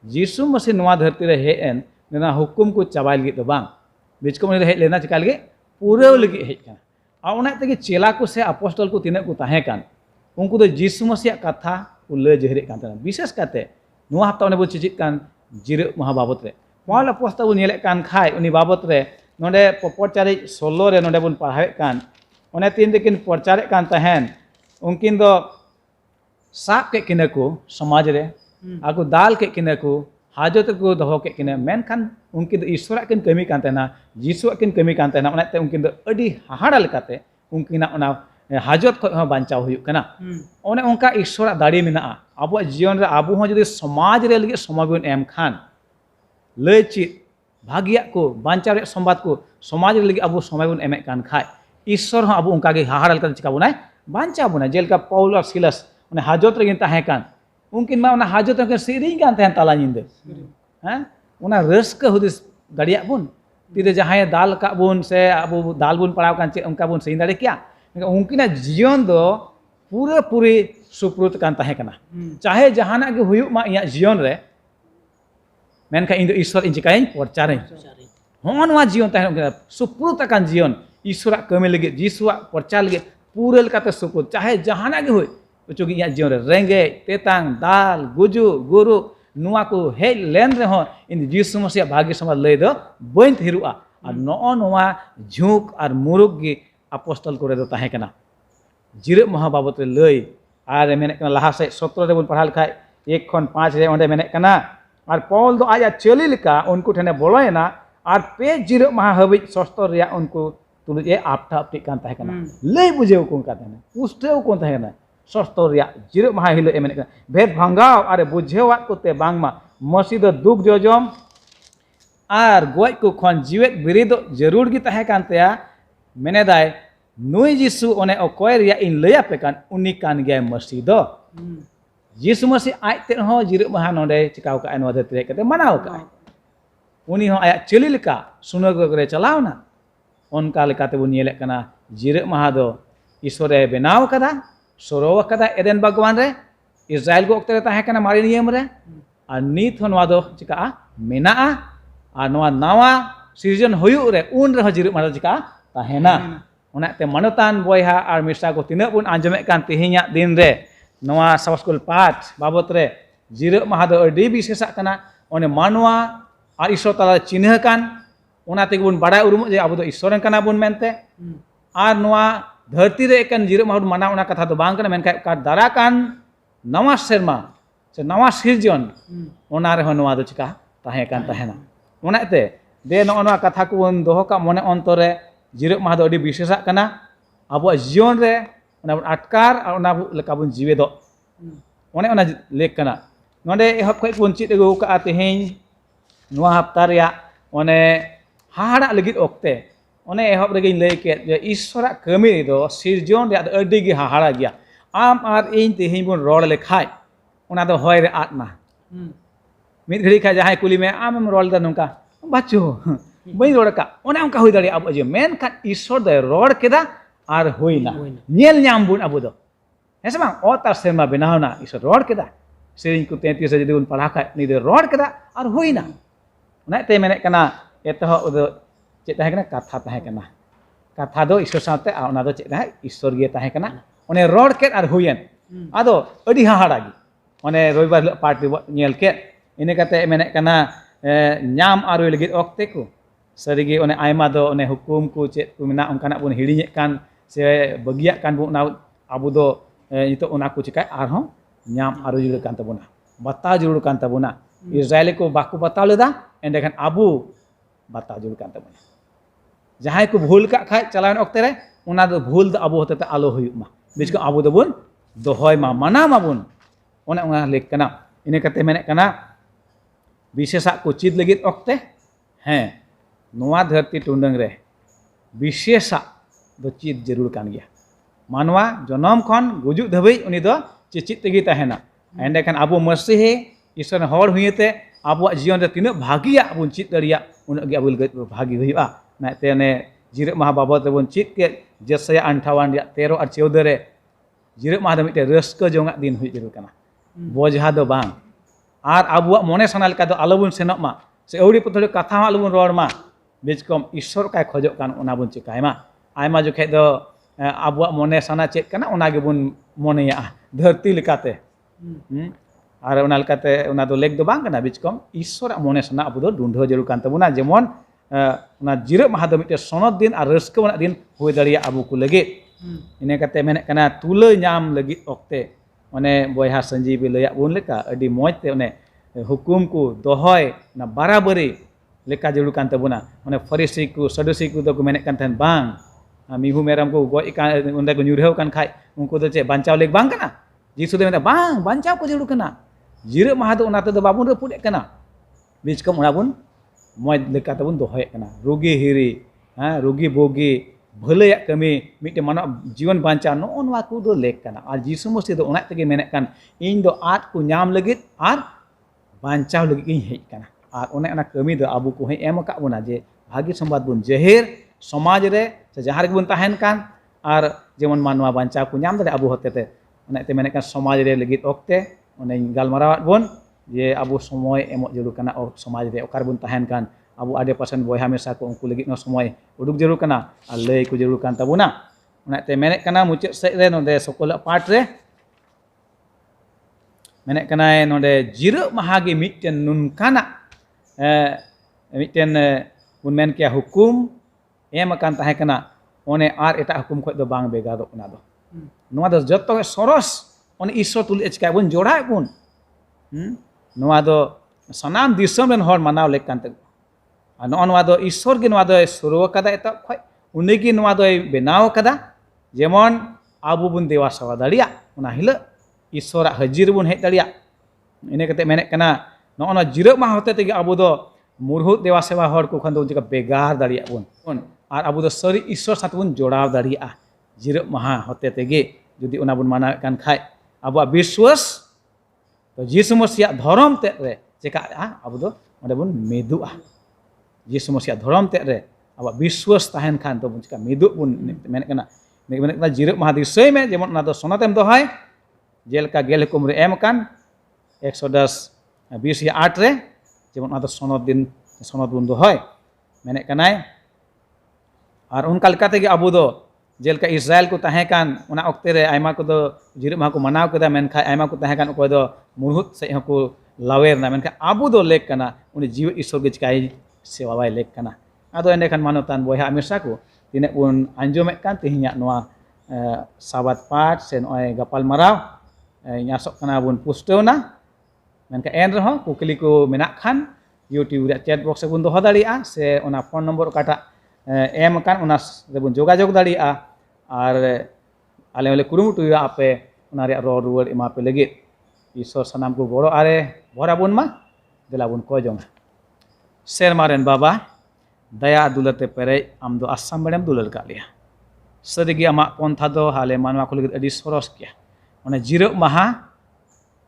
यीशु मसीह नोआ धरती रे हेन नेना हुकुम को चाबा लगी दो बांग बिचकम रे हेज लेना चिका लगे पूरा लगी हेज कना आ ओना तेगे चेला को से अपोस्टल को तिने को ताहे कान उनको दो यीशु मसीह कथा उल्ले जहरे कान तना विशेष काते नोआ हप्ता ने बो चिचित कान जिरे महा बाबत रे पॉल अपोस्टल बो नेले कान खाय उनी बाबत रे नोडे पपरचारे 16 रे नोडे बुन पढ़ावे कान ओने तीन दिकिन परचारे कान तहन उनकिन दो साप के किने को समाज रे आगु दाल के किने को हाजत को दहो के किने मेन खान उनकिन ईश्वर किन कमी कान तना यीशु किन कमी कान तना ओने ते उनकिन दो अडी हाहाड़ा लेकाते उनकिना ओना हाजत को बांचाव हुई कना ओने उनका ईश्वर दाड़ी मेना अब जीवन रे आबू हो जदि समाज रे लगे समय बन एम खान लय चित भाग्या को बांचाव रे संवाद को समाज रे लगे अब समय बन एमे कान खाय ईश्वर हो अब उनका के हाहाड़ लेका चिका बुनाय बांचाव बुनाय जेलका पौल और सिलस ओने हाजत रे ताहे कान उनकिन मा ओना हाजत के सिरिंग कान तहन ताला निंदे हैं ओना रस्क हुदिस गड़िया बुन तीरे जहां दाल का बुन से अब दाल बुन पड़ाव कान चे उनका बुन सही दाड़े क्या उनकिना जीवन दो पूरे पूरी सुप्रुत कान ताहे कना चाहे जहाना के हुयु मा इया जीवन रे मेनखा इन ईश्वर इन चिकाइन परचारे होनवा जीवन ताहे उनका सुप्रुत कान जीवन ईश्वर कमे लगे यीशुआ परचार लगे पूरे लकाते सुप्रुत चाहे जहाना के हुय चुगी इया जीवन रे रेंगे तेतांग दाल गुजु गुरु नुआ को हे लेन रे हो इन यीशु मसीह भाग्य समाज लय दो बइन थिरुआ और नो नोआ झुक और मुरुक गे अपोस्टल को दो ताहे कना जिरे महा बाबत रे लय आर मेने कना लहा से 17 रे बन पढ़ाल खाय 1 खन 5 रे ओंडे मेने कना और पौल दो आया चली लिका उनको ठने बोलोयना और पे जिरे महा हबि 70 रिया उनको तुलु ए आपटा आपटी कान ताहे कना लय बुझेउ कोन का ताहे पुष्टेउ कोन ताहे कना 70 रिया जिरे महा हिलो ए मेने कना भेद भंगाव अरे बुझेवा कोते बांगमा मसीद दुख जोजम और गोय को खन जीवेत बिरिदो जरूर गी ताहे कान तया मेने दाय नुई यीशु ओने अकोय रिया इन लया पे कान उनी कान गया मसीह दो यीशु मसीह आयते हो जिरे महा नोडे चिकाव का अनवा धरती कते मनाव का उनी हो आया चली लेका सुनग करे चलावना उनका लेकाते बुन नेले कना जिरे महा दो ईश्वरे बनाव कदा सरोव कदा एदेन भगवान रे इस्राएल को ओक्ते ताहे कना मारी नियम रे आ नीत हो नवा दो चिका मेना आ नवा नावा सृजन हुयु रे उन रे जिरे महा चिका ताहेना ओनाते मनतान बयहा और मिसा को तिना बुन आंजमे कान तिहिया दिन रे नवा सबस्कुल पाठ बाबत रे जिरे महा दो अडी विशेष कना ओने मानवा और ईश्वर तला चिन्ह कान ओनाते बुन बड़ा उरुम जे अब दो ईश्वर कना बुन मेनते और नवा धरती रे एकन जिरे महा माना ओना कथा दो बांग कना मेनका का दारा कान नवा शर्मा से नवा सृजन ओना रे नवा दो चिका ताहे कान ताहेना ओनाते दे नवा कथा को बुन दोहो का मने अंतरे जिरे महा दो अडी विशेष कना अब जीवन रे ओना अटकार और ओना लेका बुन जीवे दो ओने ओना लेक कना नोडे एहब खै बुन चित अगु का तेहें नोआ हप्ता रिया ओने हाहाड़ा लगित ओक्ते ओने एहब रेगिन लय के ईश्वर कमी दो सिरजन रे अडी गे हाहाड़ा गया आम आर इन तेहें बुन रोड लेखाय ओना दो होय रे आत्मा मिद घड़ी खा जहां कुली में आम रोल दा नोका बाचो बई रोड का ओने उनका हुई दाड़ी अब जे मेन का ईश्वर दे रोड केदा आर होइना नेल ᱧᱟᱢ बुन अब दो हेसे बांग ओता सेमा बनावना ईश्वर रोड केदा सेरिन को 33 जदि बुन पढ़ा का नि दे रोड केदा आर होइना ओनाते मेने कना एतह दो चे ताहे कना कथा ताहे कना कथा दो ईश्वर साथे आ ओना दो चे ताहे ईश्वर गे ताहे कना ओने रोड के आर होयन आदो अडी हाहाड़ा गी ओने रविवार पार्टी नेल के इने कते मेने कना ᱧᱟᱢ आरो लगित ओक्ते को सरिगे ओने आयमा दो ओने हुकुम को चे को मेना उनकाना बुन हिड़िñe कान से बगिया कान बुन आबो दो नितो ओना को चिकाय आर हो ᱧाम आरो जुड़ कान तबोना बता जुड़ कान तबोना इस्राएल को बाको बताव लेदा एंडेखान आबू बाता जुड़ कान तबोना जहां को भूल का खाय चलावन ओक्ते रे उना दो भूल द आबू होते आलो हुयुक मा बिच को आबू दबुन दोहय मा माना माबुन ओने उना लेक कना इने कते मेने कना विशेषा को चित लगित ओक्ते हैं नोआ धरती टुंडंग रे विशेषा दो चित जरूर कान गया मानवा जनम खन गुजुक धबई उनी दो चिचित तेगी तहेना एंडेखान आबू मसीही ईश्वर हर हुयते आबुआ जीवन रे तिना भागिया बुन चित दरिया उन गे आबुल भागी हुआ नाते ने जिरक माहा बाबत रे बुन चित के जसया 58 या 13 और 14 रे जिरक माहा मिटे रस्क जोंगा दिन हुई जरूर कना बोझा दो बांग आर आबुआ मने सनाल का दो आलोबुन सेनक मा से औड़ी पथड़ी कथा आलोबुन रोड मा बेचकम ईश्वर काय खजो कान ओना बुन चिकाय मा आयमा जोखे दो आबुआ मने सना चेक कना ओना गे बुन मनेया धरती लेकाते और ओना लेकाते ओना दो लेक दो बांग कना बेचकम ईश्वर मने सना आबु दो ढूंढो जरूर कान तबुना जेमन ओना जिरक माहा दो मिटे सनद दिन और रस्क वना दिन हुई दरिया आबु को लगे इने कते मेने कना तुला नाम लगी ओक्ते ओने बयहा संजीवी लया बुन लेका अडी मौजते ओने हुकुम को दोहय ना बराबरी लेका जरूर कान तबुना ओने फरीसी को सदुसी को दो को मेने कान थन बांग मिहु मेरम को गoj इकान उंदे को ᱧᱩᱨᱦᱟᱹᱣ kan खाय उनको दो चे बांचाव लेक बांग कना जीसु दे मेता बांग बांचाव को जरूर कना जिरक माहा दो ओना ते दो बाबुन रपुड कना बीच कम ओना बुन मौज लेका तबुन दोहय कना रोगी हिरी रोगी बोगी भले कमी मिटे मानो जीवन बांचा नो ओनवा को दो लेक कना और जीसु मसीह दो ओना तेगे मेने कान इन दो आट को नाम लगित और बांचाव लगित इन हेज कना और ओने ओना कमी दो आबु को हे एम का बोना जे भागी संवाद बुन जहेर समाज रे से जहार के बुन ताहेन कान और जेमन मानवा बांचाव को नाम दरे आबु होतेते ओने ते मेने कान समाज रे लगित ओक्ते ओने गालमारावात बुन जे आबु समय एमो जरूर कना और समाज रे ओकार बुन ताहेन कान आबु आडे पासन बयहा मेसा को उनको लगित नो समय उडुक जरूर कना और लय को जरूर कान तबुना ओने ते मेने कना मुचाद सेज रे नोंदे सकल पाठ रे मेने कना नोंदे जिरक माहा गे मिटेन नुनकाना मिटेन बुन मेन के हुकुम एम कान ताहे कना ओने आर एटा हुकुम खो दो बांग बेगा दो ओना दो नोआ दो जत्तो सरस ओने ईश्वर तुल एचका बुन जोड़ा बुन नोआ दो सनाम दिसम रेन हर मानाव लेक कान ते नोआ दो ईश्वर गे नोआ दो सुरु कदा एता खय उनी गे नोआ दो बेनाव कदा जेमन आबु बुन देवा सवा दाड़िया ओना हिला ईश्वर हाजिर बुन हेज दाड़िया इने कते मेने कना नोना जिरक मा होते तेगे आबु दो मुरहुत देवा सेवा हर को खन दो जिका बेगार दाड़िया बुन और आबु दो सरी ईश्वर साथ बुन जोड़ाव दाड़िया जिरक माहा होते तेगे जुदी ओना बुन माना कान खाय आबु विश्वास तो जीसु मसीह धर्म ते रे चेका आबु दो ओंडे बुन मेदुआ जीसु मसीह धर्म ते रे आबु विश्वास ताहेन खान तो बुन चेका मेदु बुन मेने कना जिरक माहा दिसय में जेमन ओना दो सोनातेम दोहाय जेलका गेल हुकुम रे एम कान 110:20-8 रे जेमन ओना दो सोनद बुन दोहय मेने कनाय और उनका लेकाते गे आबु दो जेलका इस्राएल को ताहे कान ओना ओक्ते रे आयमा को दो जिरक माहा को मनाव कदा मेनखा आयमा को ताहे कान ओको दो मुरहुत से हको लावेर ना मेनखा आबु दो लेक कना उनी जीव ईश्वर गे चिकाय सेवावाय लेक कना आदो एंडेखान मानोतान बयहा अमेसा को तिने बुन आंजोमे कान तिहिया नोआ साबात पाठ से नोय गपाल माराव यासक कना बुन पुस्टवना मेनखा एन रहो कुकली को मेना खान यूट्यूब रे चैट बॉक्स बुन दोहो दाड़िया से ओना फोन नंबर काटा एम कान ओना बुन जोगाजोग दाड़िया और आले वाले कुरुमुटुया आपे ओना रे रो रुवाड़ एमा पे लगे ईश्वर सनाम को गड़ो आरे भरा बुन मा देला बुन को जोंग सेरमारेन बाबा दया दुलते पेरे आम दो आसाम बड़ेम दुलर का लिया सदगी आमा पंथा दो हाले मानवा को लगे अडी सरस किया ओने जिरक माहा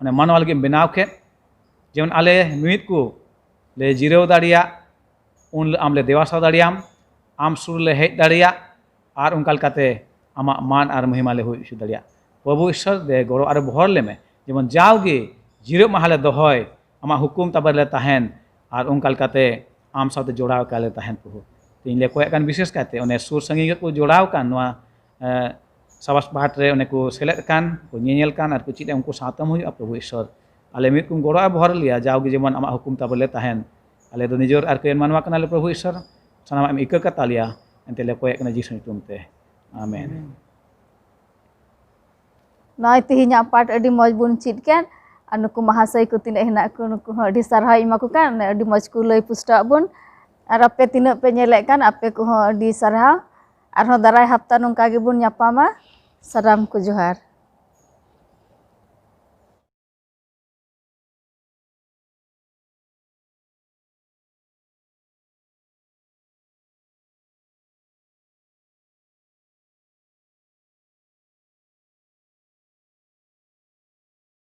ओने मानवा लगे बनाव के जेमन आले मित को ले जिरव दाड़िया उन आमले देवासा दाड़ियाम आम सुर ले हेज दाड़िया और उनका लेकाते आमा मान और महिमा ले हुई दाड़िया प्रभु ईश्वर दे गड़ो और भर ले में जेमन जावगे जिरक माहा ले दोहय आमा हुकुम तबर ले ताहेन और उनका लेकाते आम साथे जोड़ाव काले ताहेन प्रभु तीन ले कोय कान विशेष काते ओने सुर संगी को जोड़ाव कान नोआ साबास पाठ रे ओने को सेलेद कान को ñeñel कान और को चित उनको सातम हुई प्रभु ईश्वर आले मित को गड़ो भर लिया जावगे जेमन आमा हुकुम तबर ले ताहेन आले दो निजोर और केन मानवा कनाले प्रभु ईश्वर सनाम एम इका कतालिया एंते ले कोय कना जीसु ᱧᱩᱛᱩᱢ ते आमेन नॉय तिहिnya पाठ अडी मौज बुन चित केन Ar nuku mahasai ku tinak henak ku nuku hon adi sarhau ima ku kan adi moj ku lay pusta bun. Ar ape tinak pe nyelek kan ape ku hon adi sarhau. Arhon darai hafta nungka gi bun nyapama. Salam ku Johar.